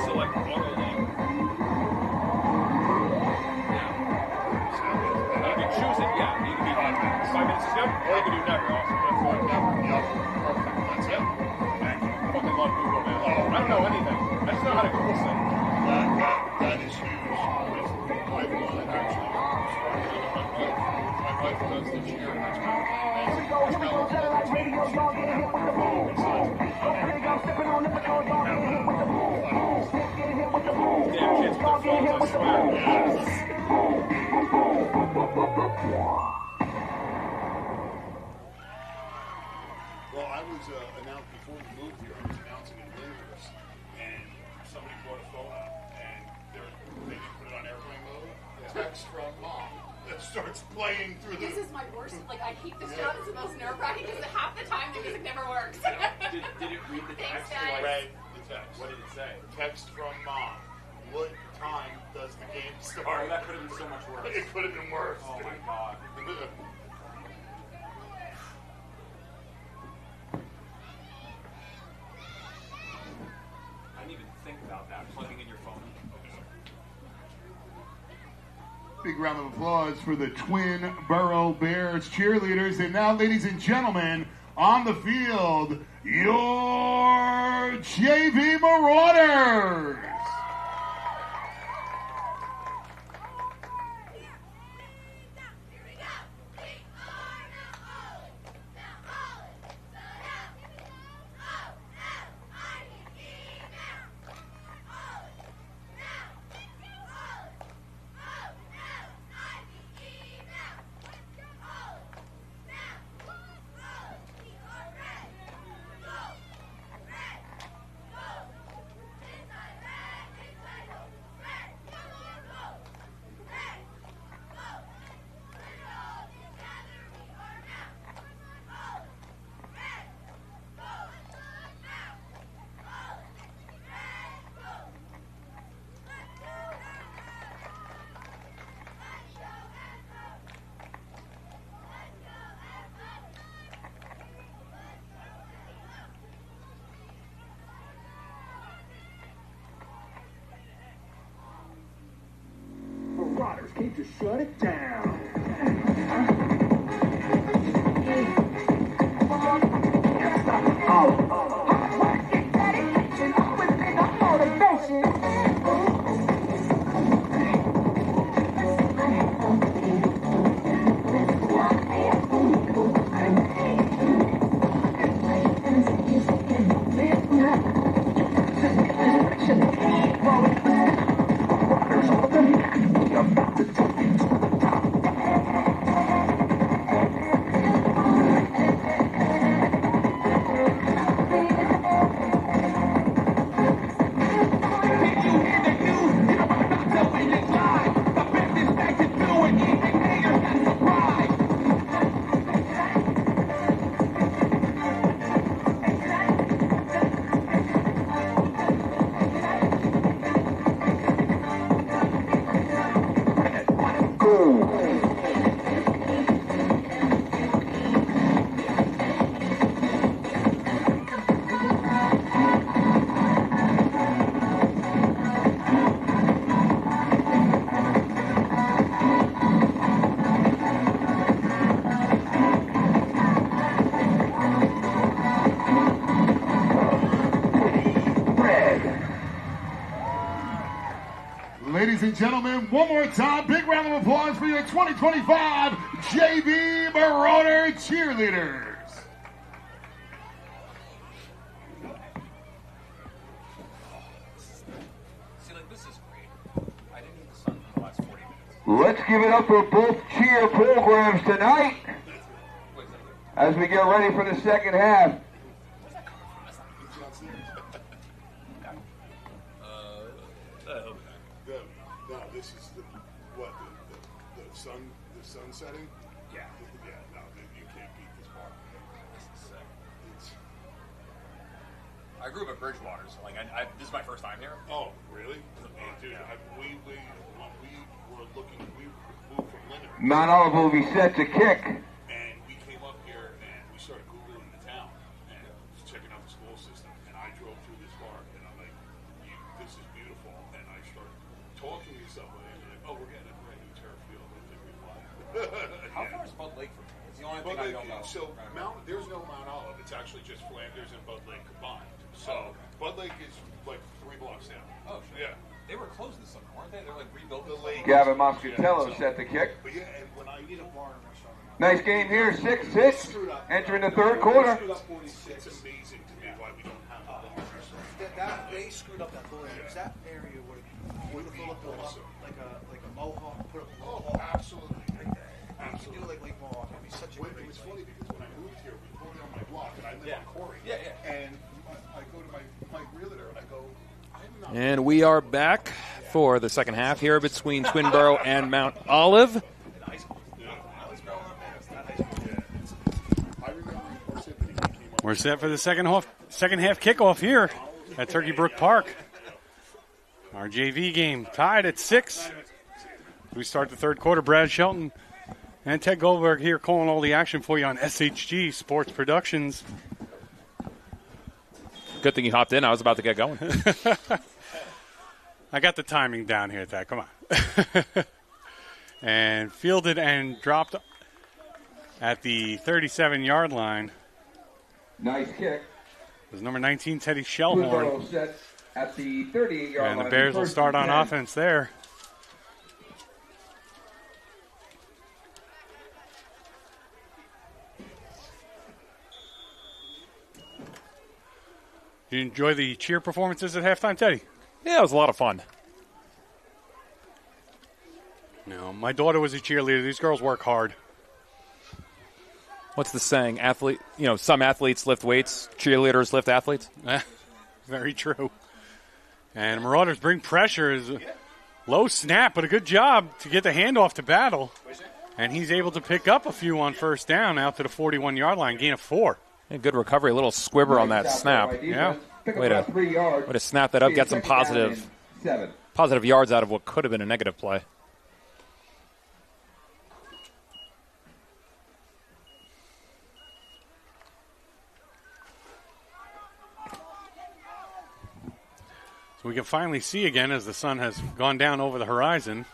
Select auto link. it? Or you can do never also. That's fine. Never. Yep. Perfect. That's it. Thank you. I fucking love Google, man. I don't know anything. I just know how to Google stuff. That is huge. My wife actually my wife does the cheer. That's Damn kids with their phones, I swear. Well, I was announced before we moved here. I was announcing in Lyndhurst, and somebody brought a phone up, and they didn't put it on airplane mode. Text from mom that starts playing through the. This is my worst. Like, I hate this job. It's the most nerve-wracking because half the time the music never works. Did it read the Thanks, text? guys. Read the text. What did it say? Text from mom. What time does the game start? Oh, that could have been so much worse. It could have been worse. Oh my god. I didn't even think about that. Plugging in your phone. Big round of applause for the twin Boro Bears cheerleaders. And now, ladies and gentlemen, on the field, your JV Marauders. Marauders came to shut it down. Ladies and gentlemen, one more time, big round of applause for your 2025 JV Marauder cheerleaders. See, like, this is great. I didn't need the sun for the last 40 minutes. Let's give it up for both cheer programs tonight as we get ready for the second half. No, this is the sun setting. Yeah. Yeah, no, you can't beat this bar. This is sick. It's, I grew up at Bridgewater, so like, this is my first time here. oh, really? Dude, Yeah. when we were looking, we moved from Lyndhurst. Mount Oliver will be set to kick. And we came up here and we started Googling the town and checking out the school system. And I drove through this park and I'm like, this is beautiful. And I started talking to somebody and they're like, oh, we're getting a brand new turf field. I think we How far is Bud Lake from here? It's the only Bud thing I Lake, don't know. so there's no Mount Olive. It's actually just Flanders and Bud Lake combined. So Bud Lake is like 3 blocks down. Oh, shit. Yeah. They were closed this summer, weren't they? They were like rebuilding The lake. Gavin Moscatello set the kick. But yeah, and when I need a bar and restaurant. Nice game here, 6-6. Entering the third quarter. It's amazing to me why we don't have a bar and restaurant. They screwed up that whole area. Because that area would have filled up like a mohawk, put up a mohawk. Absolutely. You could do it like Lake Mohawk. It'd be such a great It was funny because when I moved here, we pulled down my block, and I live on Corey. Yeah. And I go to my realtor, and I go, I'm not. And we are back for the second half here between Twin Boro and Mount Olive. We're set for the second half kickoff here at Turkey Brook Park. Our JV game tied at 6. We start the third quarter. Brad Shelton and Ted Goldberg here calling all the action for you on SHG Sports Productions. Good thing you hopped in. I was about to get going. I got the timing down here, Ted. Come on. And fielded and dropped at the 37-yard line. Nice kick. It was number 19, Teddy Twin Shellhorn. Boro set at the 38-yard line. And the Bears will start on offense there. Did you enjoy the cheer performances at halftime, Teddy? Yeah, it was a lot of fun. No, my daughter was a cheerleader. These girls work hard. What's the saying? Some athletes lift weights, cheerleaders lift athletes. Very true. And Marauders bring pressure. Is low snap, but a good job to get the handoff to Battle. And he's able to pick up a few on first down out to the 41-yard line, gain of 4. A good recovery, a little squibber on that snap. Yeah. Way to snap that up, get some positive yards out of what could have been a negative play. So we can finally see again as the sun has gone down over the horizon.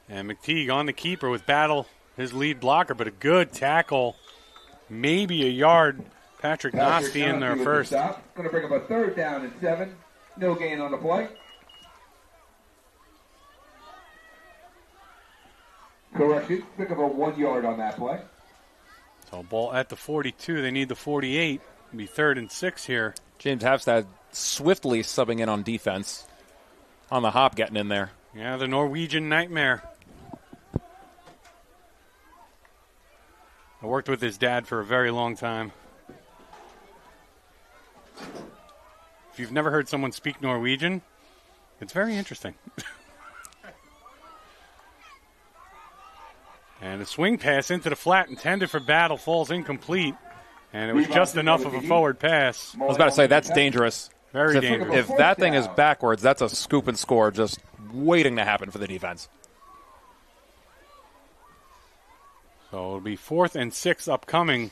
And McTeague on the keeper with Battle, his lead blocker, but a good tackle. Maybe a yard. Patrick Nosty in there first. Going to bring up a 3rd down and 7. No gain on the play. Correction. Pick up a 1 yard on that play. So ball at the 42. They need the 48. It'll be 3rd and 6 here. James Hafstad swiftly subbing in on defense. On the hop, getting in there. Yeah, the Norwegian nightmare. I worked with his dad for a very long time. If you've never heard someone speak Norwegian, it's very interesting. And a swing pass into the flat intended for Battle falls incomplete. And it was just enough of a forward pass. I was about to say, that's dangerous. Very dangerous. If that thing is backwards, that's a scoop and score just waiting to happen for the defense. So it'll be 4th and 6 upcoming.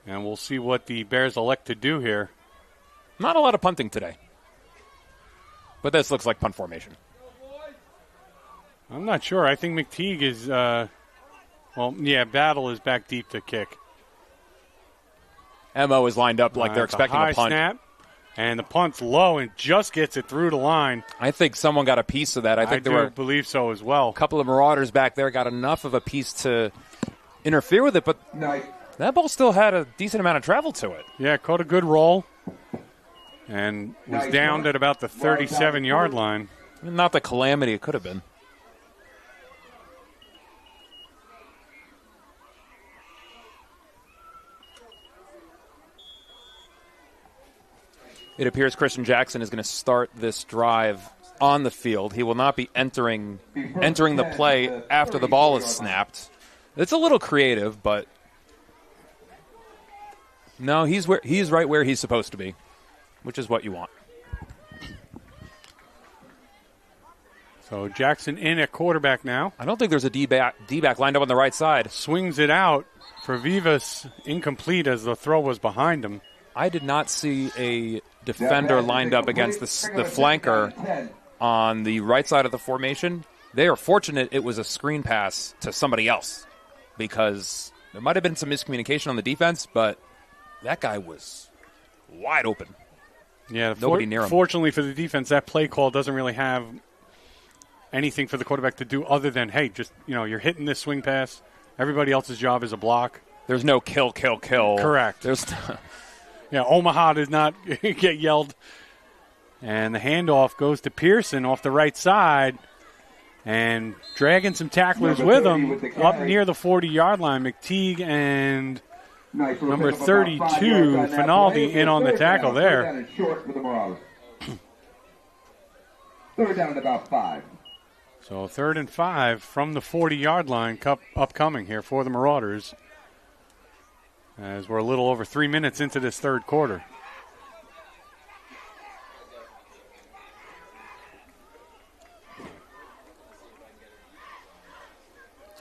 And we'll see what the Bears elect to do here. Not a lot of punting today. But this looks like punt formation. I'm not sure. I think McTeague is, Battle is back deep to kick. Mo is lined up like they're expecting a punt. Snap, and the punt's low and just gets it through the line. I think someone got a piece of that. I believe so as well. A couple of Marauders back there got enough of a piece to interfere with it, but that ball still had a decent amount of travel to it. Yeah, caught a good roll and was downed at about the 37-yard line. Not the calamity it could have been. It appears Christian Jackson is going to start this drive on the field. He will not be entering the play after the ball is snapped. It's a little creative, but no, he's right where he's supposed to be, which is what you want. So Jackson in at quarterback now. I don't think there's a D-back lined up on the right side. Swings it out for Vivas, incomplete as the throw was behind him. I did not see a defender lined up against the flanker on the right side of the formation. they are fortunate it was a screen pass to somebody else because there might have been some miscommunication on the defense, but that guy was wide open. Yeah, nobody near him. Fortunately for the defense, that play call doesn't really have anything for the quarterback to do other than, hey, just, you're hitting this swing pass. Everybody else's job is a block. There's no kill. Correct. Omaha does not get yelled. And the handoff goes to Pearson off the right side and dragging some tacklers with him up near the 40-yard line. McTeague and number 32, Finaldi, in on the tackle there. Third down at about 5. So 3rd and 5 from the 40-yard line upcoming here for the Marauders as we're a little over 3 minutes into this third quarter.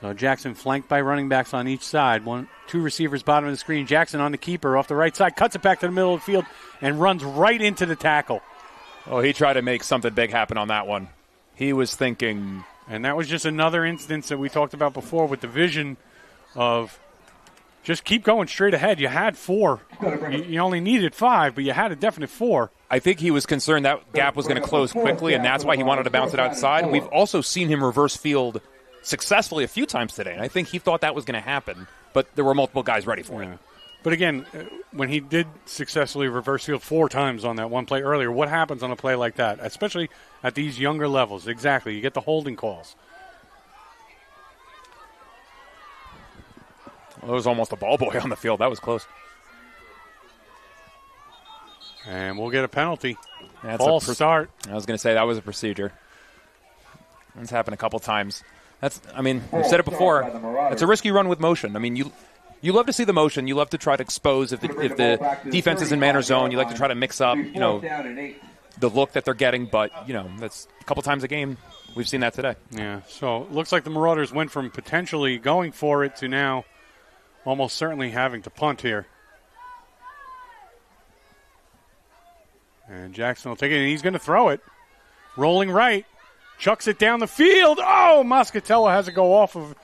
So Jackson flanked by running backs on each side. 2 receivers bottom of the screen. Jackson on the keeper off the right side, cuts it back to the middle of the field and runs right into the tackle. Oh, he tried to make something big happen on that one. He was thinking. And that was just another instance that we talked about before with the vision of just keep going straight ahead. You had 4. You only needed 5, but you had a definite 4. I think he was concerned that gap was going to close quickly, and that's why he wanted to bounce it outside. We've also seen him reverse field successfully a few times today, and I think he thought that was going to happen, but there were multiple guys ready for it. But again, when he did successfully reverse field 4 times on that one play earlier, what happens on a play like that, especially at these younger levels? Exactly. You get the holding calls. Well, there was almost a ball boy on the field. That was close. And we'll get a penalty. False start. I was going to say that was a procedure. That's happened a couple times. We've said it before. It's a risky run with motion. I mean, you love to see the motion. You love to try to expose if the defense is in man or zone. You like to try to mix up, the look that they're getting. But, that's a couple times a game. We've seen that today. Yeah, so it looks like the Marauders went from potentially going for it to now almost certainly having to punt here. And Jackson will take it, and he's going to throw it. Rolling right. Chucks it down the field. Oh, Moscatello has to go off of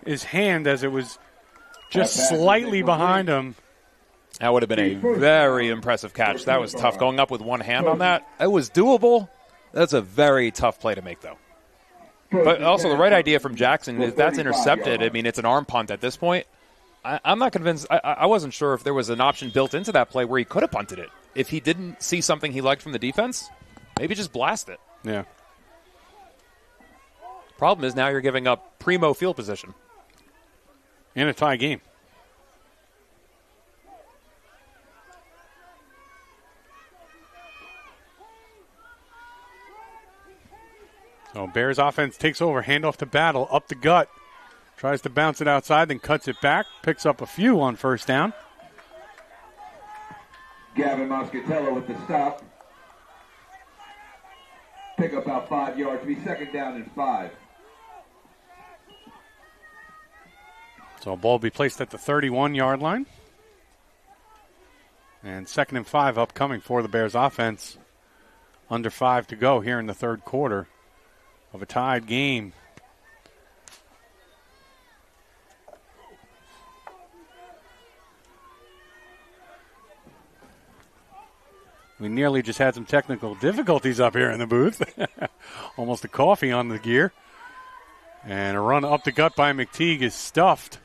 his hand as it was just slightly behind him. That would have been a very impressive catch. That was tough. Going up with one hand on that, it was doable. That's a very tough play to make, though. But also the right idea from Jackson, if that's intercepted, it's an arm punt at this point. I'm not convinced. I wasn't sure if there was an option built into that play where he could have punted it. If he didn't see something he liked from the defense, maybe just blast it. Yeah. Problem is now you're giving up primo field position. In a tie game. So Bears offense takes over, handoff to Battle, up the gut. Tries to bounce it outside, then cuts it back. Picks up a few on first down. Gavin Moscatello with the stop. Pick up about 5 yards. To be 2nd down and 5. So a ball will be placed at the 31-yard line. And 2nd and 5 upcoming for the Bears offense. Under 5 to go here in the third quarter of a tied game. We nearly just had some technical difficulties up here in the booth. Almost a coffee on the gear. And a run up the gut by McTeague is stuffed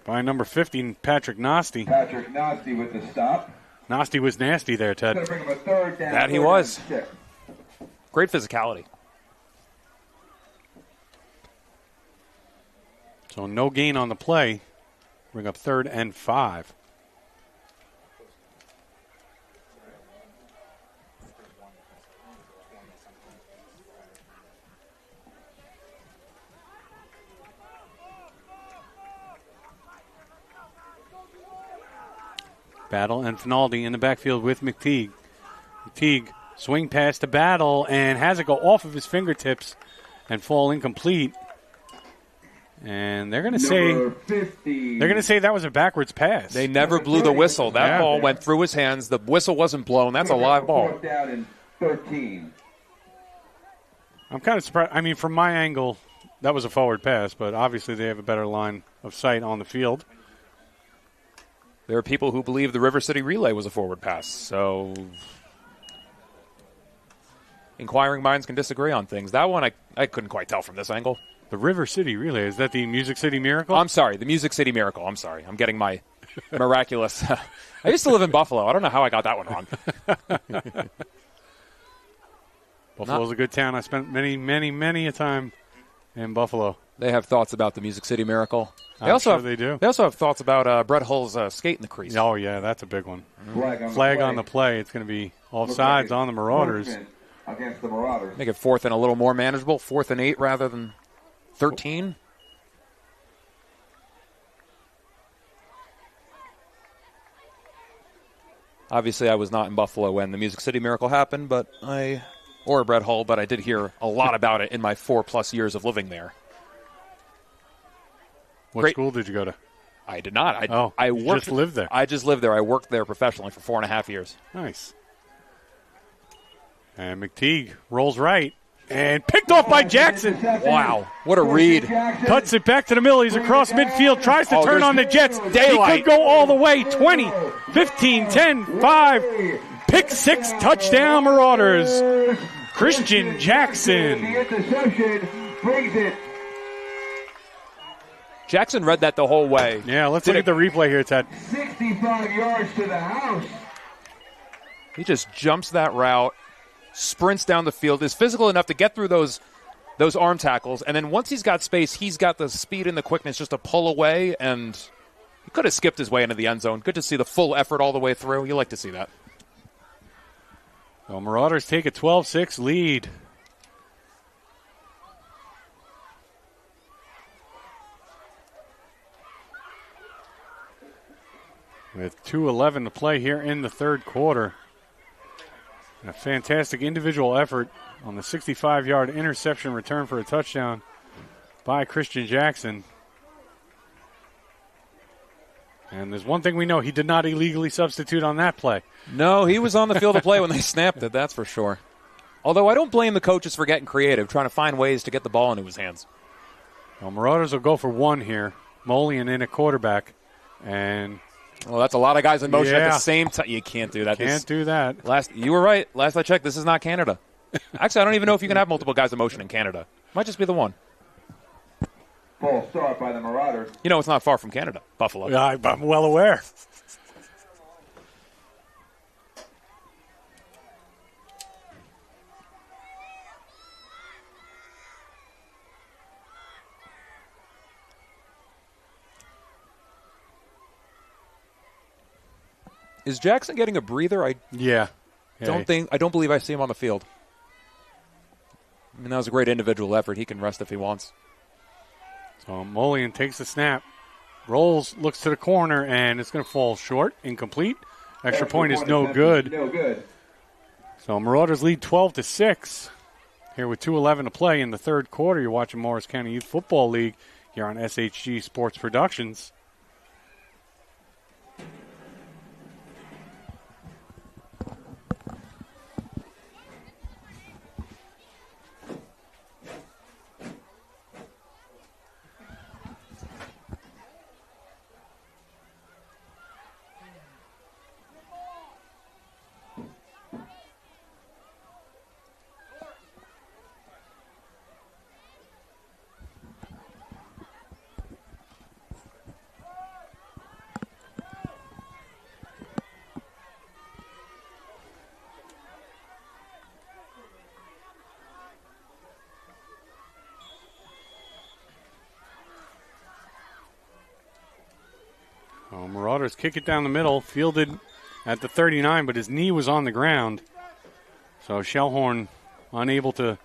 by number 50, Patrick Nasty. Patrick Nasty with the stop. Nasty was nasty there, Ted. Going to bring him a 3rd down. That he was. Great physicality. So no gain on the play. Bring up 3rd and 5. Battle and Finaldi in the backfield with McTeague. McTeague swing pass to Battle and has it go off of his fingertips and fall incomplete. And they're going to say that was a backwards pass. They never blew the whistle. That ball went through his hands. The whistle wasn't blown. That's a live ball. 4th down and 13. I'm kind of surprised. I mean, from my angle, that was a forward pass, but obviously they have a better line of sight on the field. There are people who believe the River City Relay was a forward pass, so inquiring minds can disagree on things. That one I couldn't quite tell from this angle. The River City Relay, is that the Music City Miracle? I'm sorry, the Music City Miracle. I'm sorry. I'm getting my miraculous. I used to live in Buffalo. I don't know how I got that one wrong. Buffalo's a good town. I spent many a time in Buffalo. They have thoughts about the Music City Miracle. They do. They also have thoughts about Brett Hull's skate in the crease. Oh, yeah, that's a big one. Flag on the play. It's going to be offsides on the Marauders. Against the Marauders. Make it 4th and a little more manageable. 4th and 8 rather than 13. Obviously, I was not in Buffalo when the Music City Miracle happened, or Brett Hull, but I did hear a lot about it in my 4+ years of living there. What school did you go to? I did not. I just lived there. I just lived there. I worked there professionally for 4.5 years. Nice. And McTeague rolls right. And picked off by Jackson. Wow. What a read. Cuts it back to the middle. He's across midfield. Tries to turn on the Jets. Daylight. He could go all the way. 20, 15, 10, 5. Pick 6. Touchdown Marauders. Christian Jackson. The interception brings it. Jackson read that the whole way. Yeah, let's look at the replay here, Ted. 65 yards to the house. He just jumps that route, sprints down the field, is physical enough to get through those arm tackles, and then once he's got space, he's got the speed and the quickness just to pull away, and he could have skipped his way into the end zone. Good to see the full effort all the way through. You like to see that. Well, Marauders take a 12-6 lead. With 2:11 to play here in the third quarter. A fantastic individual effort on the 65-yard interception return for a touchdown by Christian Jackson. And there's one thing we know, he did not illegally substitute on that play. No, he was on the field of play when they snapped it, that's for sure. Although I don't blame the coaches for getting creative, trying to find ways to get the ball into his hands. Well, Marauders will go for one here. Molian in at quarterback. And well, that's a lot of guys in motion at yeah. the same time. You can't do that. Can't do that. You were right. Last I checked, this is not Canada. Actually, I don't even know if you can have multiple guys in motion in Canada. Might just be the one. False start by the Marauders. You know, it's not far from Canada, Buffalo. Yeah, I'm well aware. Is Jackson getting a breather? I don't believe I see him on the field. I mean, that was a great individual effort. He can rest if he wants. So Molian takes the snap, rolls, looks to the corner, and it's going to fall short, incomplete. Extra point is no good. No good. So Marauders lead 12-6 here with 2:11 to play in the third quarter. You're watching Morris County Youth Football League here on SHG Sports Productions. Marauders kick it down the middle, fielded at the 39, but his knee was on the ground. So Shellhorn unable to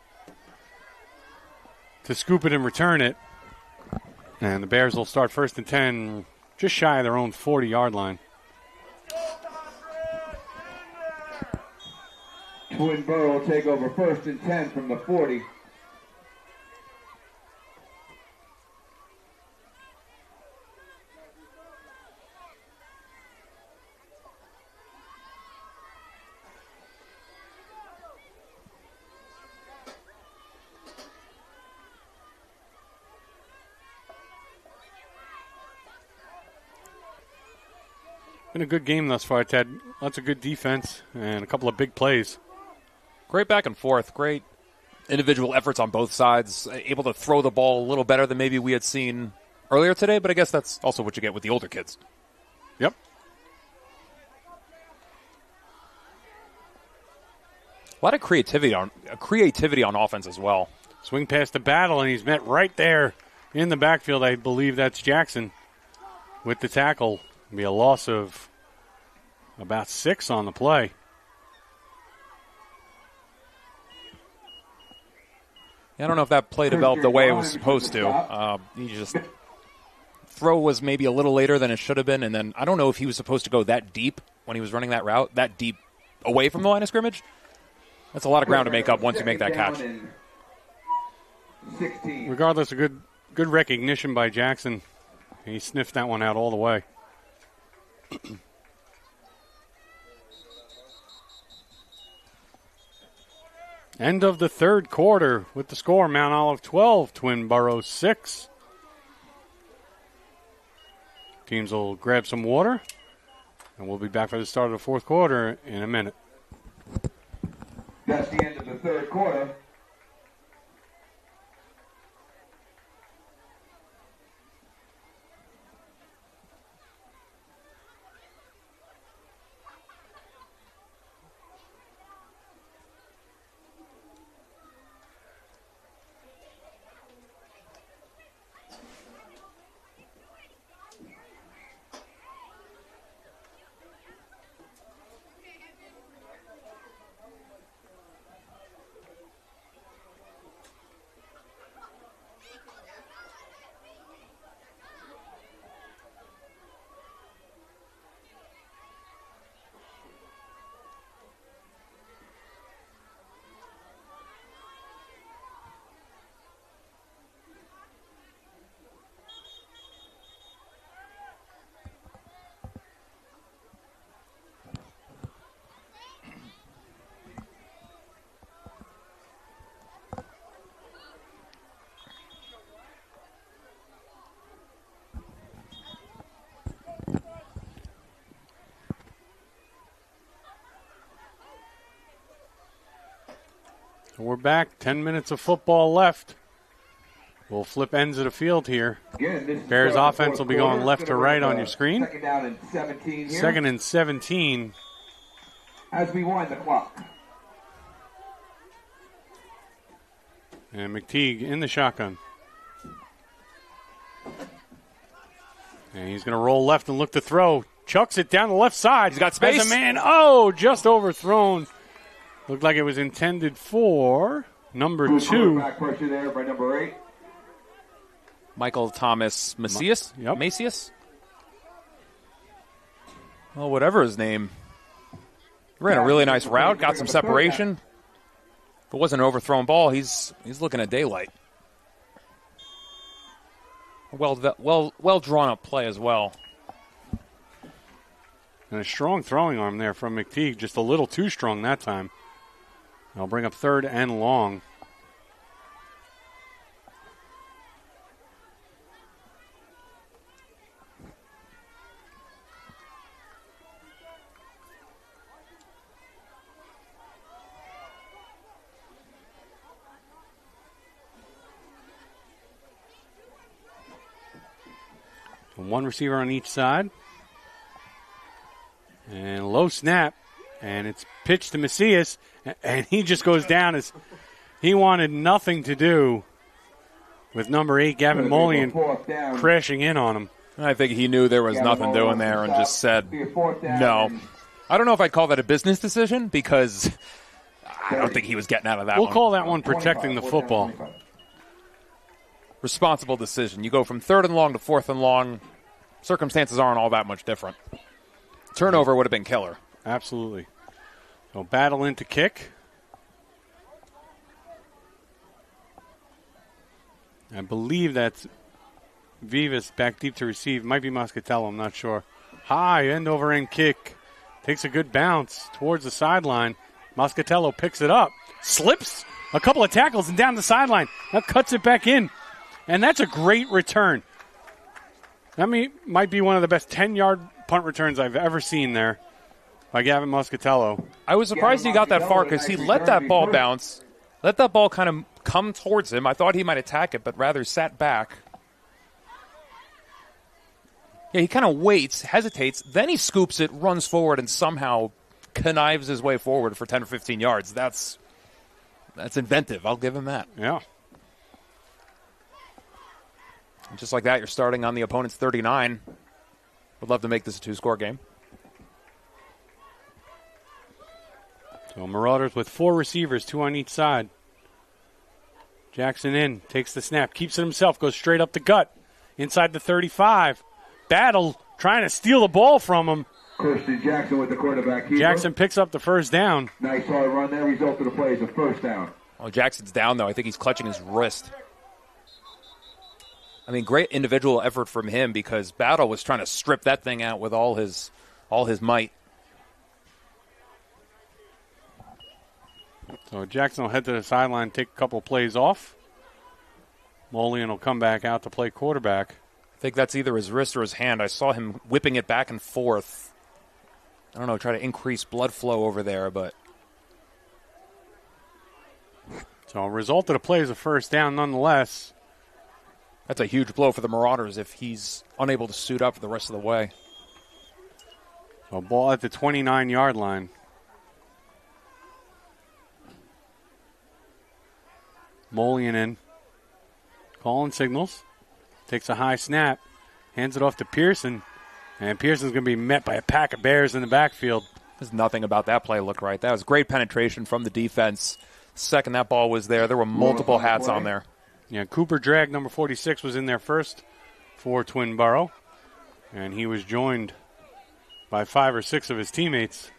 scoop it and return it. And the Bears will start 1st and 10, just shy of their own 40-yard line. Twin Boro will take over 1st and 10 from the 40. been a good game thus far, Ted. Lots of good defense and a couple of big plays. Great back and forth. Great individual efforts on both sides. Able to throw the ball a little better than maybe we had seen earlier today, but I guess that's also what you get with the older kids. Yep. A lot of creativity on offense as well. Swing past the battle, and he's met right there in the backfield. I believe that's Jackson with the tackle. It'll be a loss of about 6 on the play. I don't know if that play developed the way it was supposed to. Throw was maybe a little later than it should have been, and then I don't know if he was supposed to go that deep when he was running that route, that deep away from the line of scrimmage. That's a lot of ground to make up once you make that catch. Regardless, a good recognition by Jackson. He sniffed that one out all the way. End of the third quarter with the score, Mount Olive 12, Twin Boro 6. Teams will grab some water, and we'll be back for the start of the fourth quarter in a minute. That's the end of the third quarter. We're back. 10 minutes of football left. We'll flip ends of the field here. Bears offense will be going left to right on your screen. Second down and 17 here. Second and 17. As we wind the clock. And McTeague in the shotgun. And he's going to roll left and look to throw. Chucks it down the left side. He's got space. There's a man. Oh, just overthrown. Looked like it was intended for number 2. Back pressure there by number 8. Michael Thomas Macias? Yep. Macias? Well, whatever his name. Ran a really nice route, got some separation. If it wasn't an overthrown ball, he's looking at daylight. Well drawn up play as well. And a strong throwing arm there from McTeague, just a little too strong that time. I'll bring up third and long. So one receiver on each side. And low snap. And it's pitched to Macias, and he just goes down as he wanted nothing to do with number 8, Gavin Mullion, crashing in on him. I think he knew there was nothing doing there and just said, no. I don't know if I'd call that a business decision because I don't think he was getting out of that We'll one. call that one protecting the football. Responsible decision. You go from third and long to fourth and long. Circumstances aren't all that much different. Turnover would have been killer. Absolutely. So battle into kick. I believe that's Vivas back deep to receive. Might be Moscatello, I'm not sure. High end over end kick. Takes a good bounce towards the sideline. Moscatello picks it up. Slips a couple of tackles and down the sideline. Now cuts it back in. And that's a great return. That might be one of the best 10-yard punt returns I've ever seen there by Gavin Muscatello. I was surprised he got that far because he let that ball bounce, let that ball kind of come towards him. I thought he might attack it, but rather sat back. Yeah, he kind of waits, hesitates, then he scoops it, runs forward, and somehow connives his way forward for 10 or 15 yards. That's inventive. I'll give him that. Yeah. And just like that, you're starting on the opponent's 39. Would love to make this a 2-score game. So Marauders with 4 receivers, 2 on each side. Jackson in, takes the snap, keeps it himself, goes straight up the gut, inside the 35. Battle trying to steal the ball from him. Christian Jackson with the quarterback keeper. Jackson picks up the first down. Nice hard run there. Result of the play is a first down. Oh, Jackson's down, though. I think he's clutching his wrist. I mean, great individual effort from him because Battle was trying to strip that thing out with all his might. So Jackson will head to the sideline, take a couple of plays off. Molian will come back out to play quarterback. I think that's either his wrist or his hand. I saw him whipping it back and forth. I don't know, try to increase blood flow over there, but... So a result of the play is a first down nonetheless. That's a huge blow for the Marauders if he's unable to suit up for the rest of the way. So ball at the 29-yard line. Molian in. Calling signals. Takes a high snap. Hands it off to Pearson. And Pearson's going to be met by a pack of Bears in the backfield. There's nothing about that play looked right. That was great penetration from the defense. Second that ball was there were multiple hats on there. Yeah, Cooper Dragg, number 46, was in there first for Twin Boro. And he was joined by 5 or 6 of his teammates.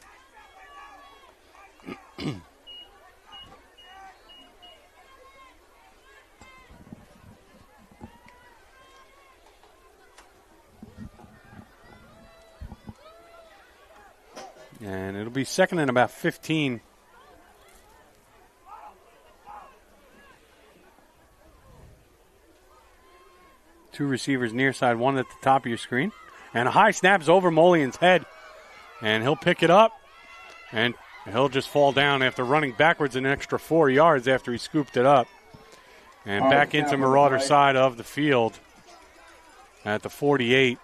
And it'll be second and about 15. Two receivers near side, one at the top of your screen. And a high snap's over Molian's head. And he'll pick it up. And he'll just fall down after running backwards an extra 4 yards after he scooped it up. And back into Marauder side of the field at the 48.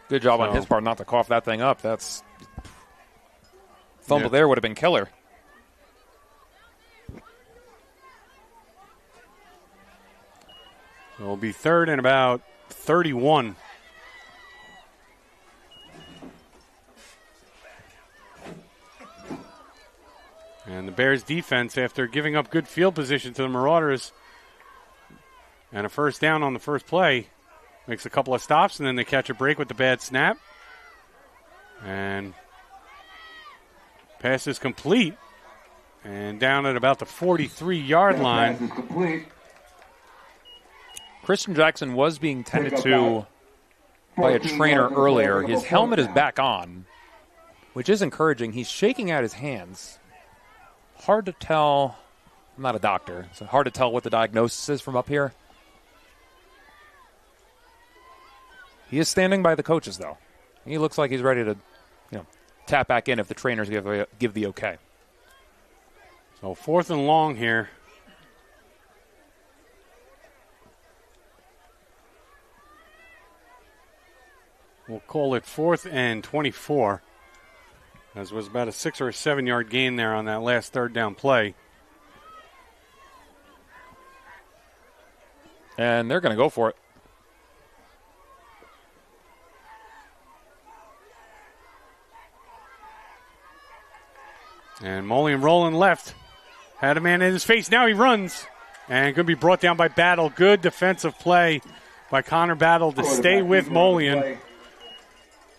Good job on his part not to cough that thing up. That's fumble there would have been killer. So it'll be third and about 31. And the Bears defense, after giving up good field position to the Marauders and a first down on the first play, makes a couple of stops, and then they catch a break with the bad snap. And pass is complete. And down at about the 43-yard line. Pass is complete. Christian Jackson was being tended to by a trainer earlier. His helmet is back on, which is encouraging. He's shaking out his hands. Hard to tell. I'm not a doctor, so hard to tell what the diagnosis is from up here. He is standing by the coaches, though. He looks like he's ready to, tap back in if the trainers give the okay. So fourth and long here. We'll call it 4th and 24. As was about a 6 or a 7 yard gain there on that last third down play. And they're going to go for it. And Molian rolling left. Had a man in his face. Now he runs. And going to be brought down by Battle. Good defensive play by Connor Battle to stay with Molian.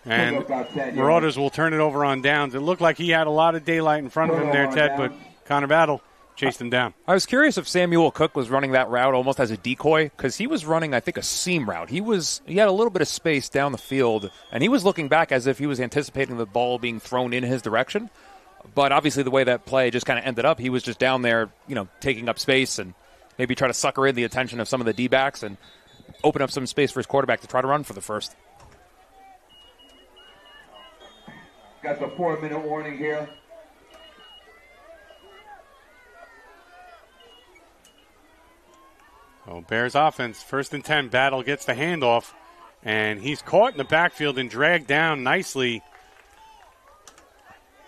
And Marauders will turn it over on downs. It looked like he had a lot of daylight in front of him there, Ted, but Connor Battle chased him down. I was curious if Samuel Cook was running that route almost as a decoy, because he was running, I think, a seam route. He had a little bit of space down the field, and he was looking back as if he was anticipating the ball being thrown in his direction. But obviously the way that play just kind of ended up, he was just down there, taking up space and maybe try to sucker in the attention of some of the D-backs. And open up some space for his quarterback to try to run for the first. Got the 4-minute warning here. Oh, Bears offense, 1st and 10. Battle gets the handoff, and he's caught in the backfield and dragged down nicely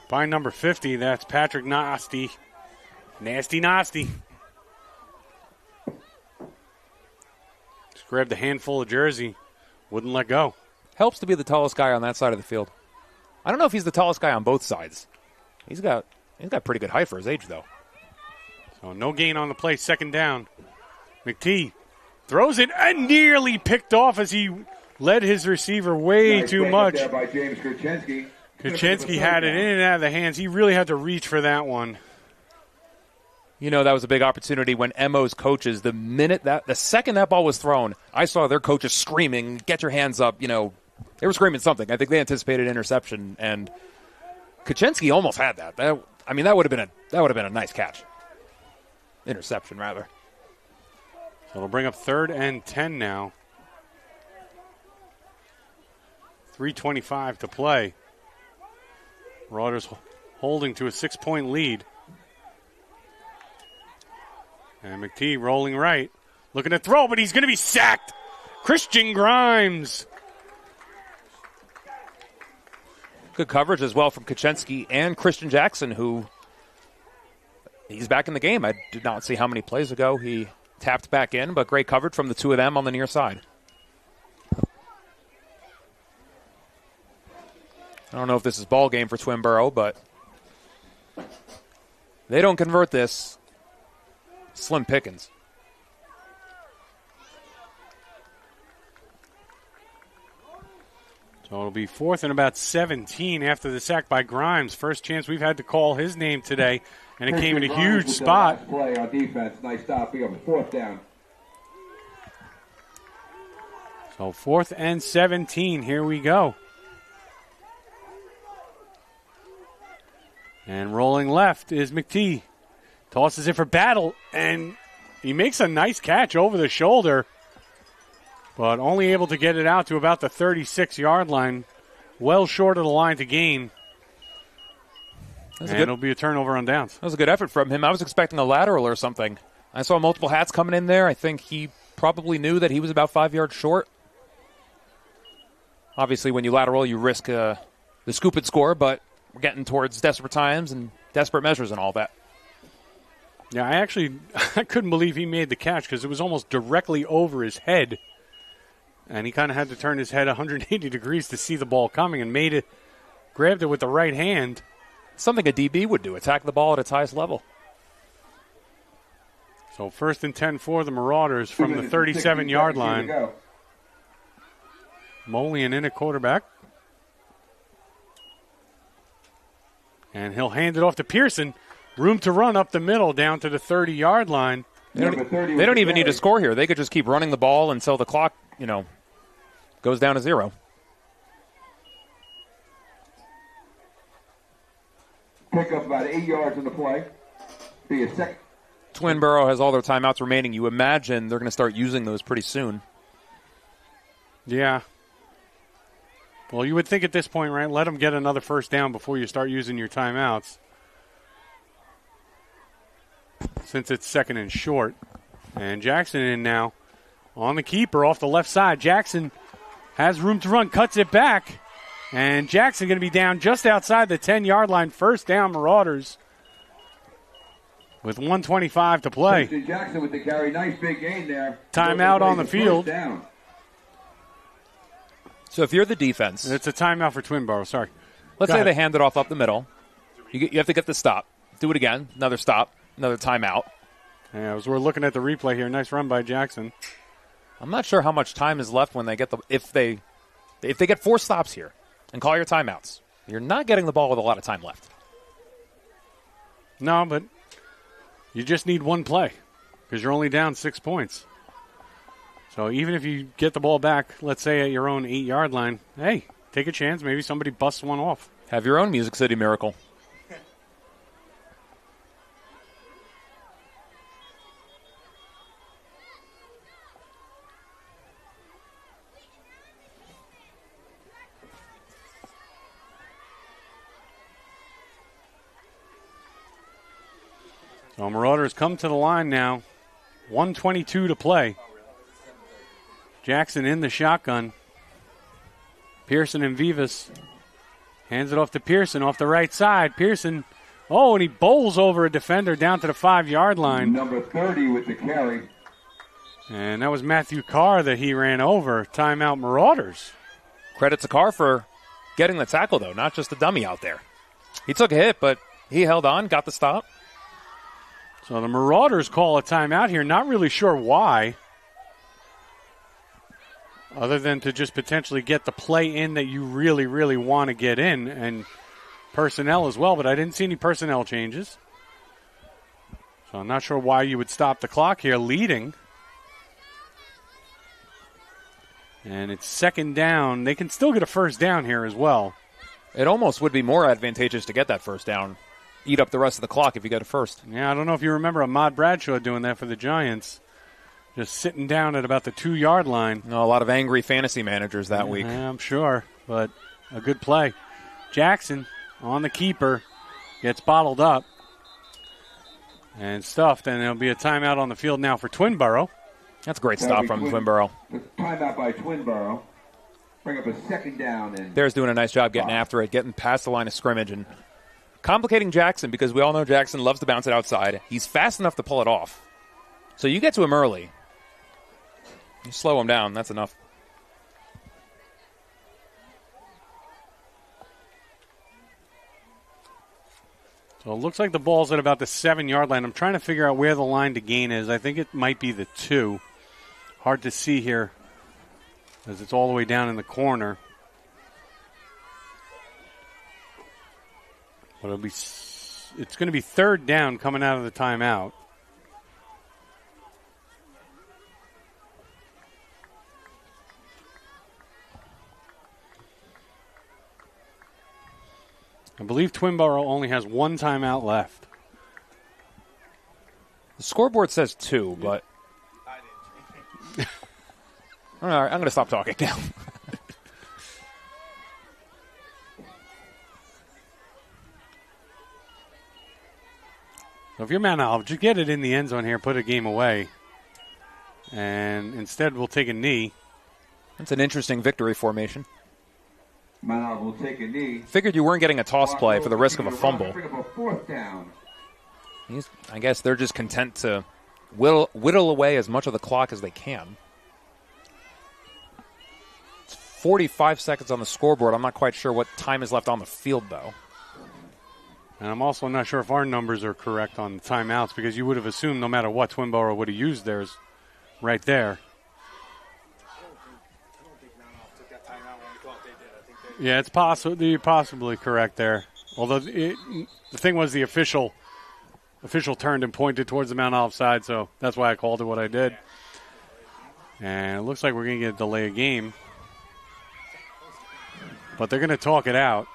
by number 50. That's Patrick Nasty. Nasty. Just grabbed a handful of jersey. Wouldn't let go. Helps to be the tallest guy on that side of the field. I don't know if he's the tallest guy on both sides. He's got pretty good height for his age, though. So no gain on the play, 2nd down. McTee throws it and nearly picked off as he led his receiver way Nice too break much. there by James Kurchinski. Kuczynski had it in and out of the hands. He really had to reach for that one. You know, that was a big opportunity when Emo's coaches, the second that ball was thrown, I saw their coaches screaming, "Get your hands up!" You know, they were screaming something. I think they anticipated interception, and Kuczynski almost had that. That would have been a nice catch. Interception, rather. So it'll bring up 3rd and 10 now. 3:25 to play. Marauders holding to a 6-point lead. And McTee rolling right. Looking to throw, but he's going to be sacked. Christian Grimes. Good coverage as well from Kuczynski and Christian Jackson, who he's back in the game. I did not see how many plays ago he tapped back in, but great coverage from the two of them on the near side. I don't know if this is ball game for Twin Boro, but they don't convert this. Slim pickings. So it'll be 4th and about 17 after the sack by Grimes. First chance we've had to call his name today, and it came in a huge spot. Play on defense. Nice stop here. 4th down. So 4th and 17. Here we go. And rolling left is McTee. Tosses it for Battle, and he makes a nice catch over the shoulder, but only able to get it out to about the 36-yard line, well short of the line to gain. And it'll be a turnover on downs. That was a good effort from him. I was expecting a lateral or something. I saw multiple hats coming in there. I think he probably knew that he was about 5 yards short. Obviously, when you lateral, you risk the scoop and score, but we're getting towards desperate times and desperate measures and all that. Yeah, I couldn't believe he made the catch because it was almost directly over his head. And he kind of had to turn his head 180 degrees to see the ball coming and grabbed it with the right hand. Something a DB would do, attack the ball at its highest level. So 1st and 10 for the Marauders from the 37-yard line. Molian in at quarterback. And he'll hand it off to Pearson. Room to run up the middle down to the 30-yard line. They don't even need to score here. They could just keep running the ball until the clock, goes down to 0. Pick up about 8 yards in the play. Be a second. Twin Boro has all their timeouts remaining. You imagine they're going to start using those pretty soon. Yeah. Well, you would think at this point, right, let them get another first down before you start using your timeouts. Since it's 2nd and short. And Jackson in now on the keeper off the left side. Jackson has room to run, cuts it back. And Jackson going to be down just outside the 10-yard line. First down, Marauders. With 1:25 to play. Jackson with the carry. Nice big gain there. Timeout on the field. Down. So if you're the defense. It's a timeout for Twin Boro, sorry. Let's say they hand it off up the middle. You have to get the stop. Do it again. Another stop. Another timeout. Yeah, as we're looking at the replay here, nice run by Jackson. I'm not sure how much time is left when they get if they get 4 stops here and call your timeouts. You're not getting the ball with a lot of time left. No, but you just need one play because you're only down 6 points. So even if you get the ball back, let's say at your own 8-yard line, hey, take a chance. Maybe somebody busts one off. Have your own Music City miracle. So Marauders come to the line now. 1:22 to play. Jackson in the shotgun. Pearson and Vivas. Hands it off to Pearson off the right side. Pearson, and he bowls over a defender down to the 5-yard line. Number 30 with the carry. And that was Matthew Carr that he ran over. Timeout Marauders. Credit to Carr for getting the tackle, though, not just a dummy out there. He took a hit, but he held on, got the stop. So the Marauders call a timeout here. Not really sure why, other than to just potentially get the play in that you really, really want to get in, and personnel as well, but I didn't see any personnel changes. So I'm not sure why you would stop the clock here, leading. And it's second down. They can still get a first down here as well. It almost would be more advantageous to get that first down. Eat up the rest of the clock if you get a first. Yeah, I don't know if you remember Ahmad Bradshaw doing that for the Giants. Just sitting down at about the 2-yard line. No, a lot of angry fantasy managers that week. Yeah, I'm sure, but a good play. Jackson on the keeper. Gets bottled up and stuffed, and there'll be a timeout on the field now for Twinborough. That's a great stop from Twinborough. Timeout by Twinborough. Bring up a second down. And Bears doing a nice job getting after it, getting past the line of scrimmage, and complicating Jackson because we all know Jackson loves to bounce it outside. He's fast enough to pull it off. So you get to him early. You slow him down. That's enough. So it looks like the ball's at about the 7-yard line. I'm trying to figure out where the line to gain is. I think it might be the 2. Hard to see here as it's all the way down in the corner. But it's going to be third down coming out of the timeout. I believe Twinborough only has one timeout left. The scoreboard says 2, but all right, I'm going to stop talking now. So if you're Mount Olive, just get it in the end zone here, put a game away. And instead we'll take a knee. That's an interesting victory formation. Mount Olive will take a knee. Figured you weren't getting a toss play for the risk of a fumble. Bring up a fourth down. I guess they're just content to whittle away as much of the clock as they can. It's 45 seconds on the scoreboard. I'm not quite sure what time is left on the field, though. And I'm also not sure if our numbers are correct on the timeouts, because you would have assumed no matter what, Twinborough would have used theirs right there. I don't think Mount Olive took that timeout when we thought they did. I think they Yeah, it's possible. You're possibly correct there. Although the thing was the official turned and pointed towards the Mount Olive side, so that's why I called it what I did. And it looks like we're going to get a delay of game. But they're going to talk it out.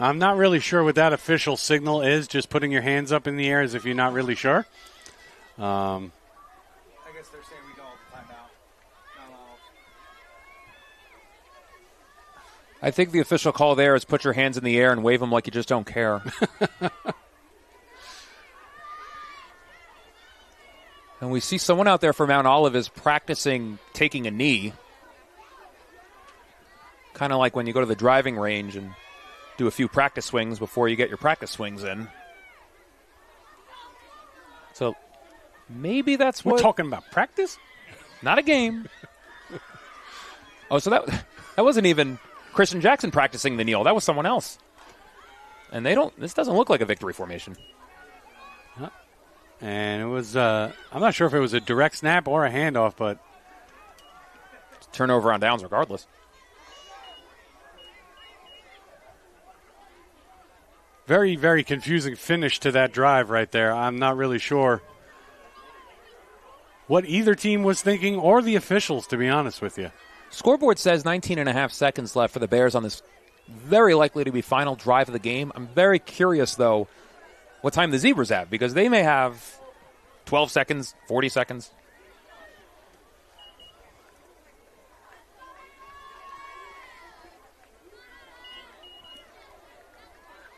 I'm not really sure what that official signal is, just putting your hands up in the air as if you're not really sure. I guess they're saying we don't timeout. Mount Olive. I think the official call there is put your hands in the air and wave them like you just don't care. And we see someone out there for Mount Olive is practicing taking a knee. Kind of like when you go to the driving range and do a few practice swings before you get your practice swings in. So maybe that's what... We're talking about practice? Not a game. Oh, so that wasn't even Christian Jackson practicing the kneel. That was someone else. And this doesn't look like a victory formation. And it was, I'm not sure if it was a direct snap or a handoff, but... Turnover on downs regardless. Very, very confusing finish to that drive right there. I'm not really sure what either team was thinking or the officials, to be honest with you. Scoreboard says 19 and a half seconds left for the Bears on this very likely to be final drive of the game. I'm very curious, though, what time the Zebras have, because they may have 12 seconds, 40 seconds.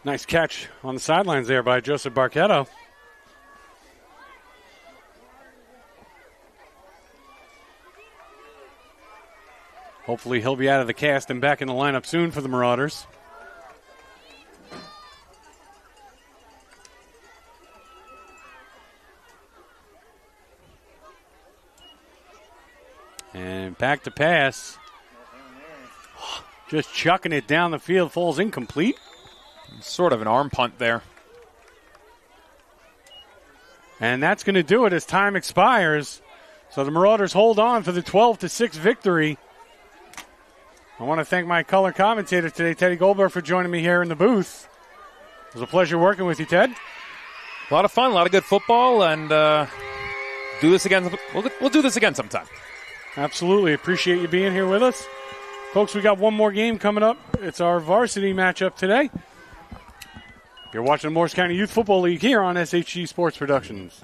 Nice catch on the sidelines there by Joseph Barquetto. Hopefully he'll be out of the cast and back in the lineup soon for the Marauders. And back to pass. Just chucking it down the field, falls incomplete. Sort of an arm punt there. And that's going to do it as time expires. So the Marauders hold on for the 12-6 victory. I want to thank my color commentator today, Teddy Goldberg, for joining me here in the booth. It was a pleasure working with you, Ted. A lot of fun, a lot of good football, and do this again. We'll do this again sometime. Absolutely. Appreciate you being here with us. Folks, we got one more game coming up. It's our varsity matchup today. You're watching the Morris County Youth Football League here on SHG Sports Productions.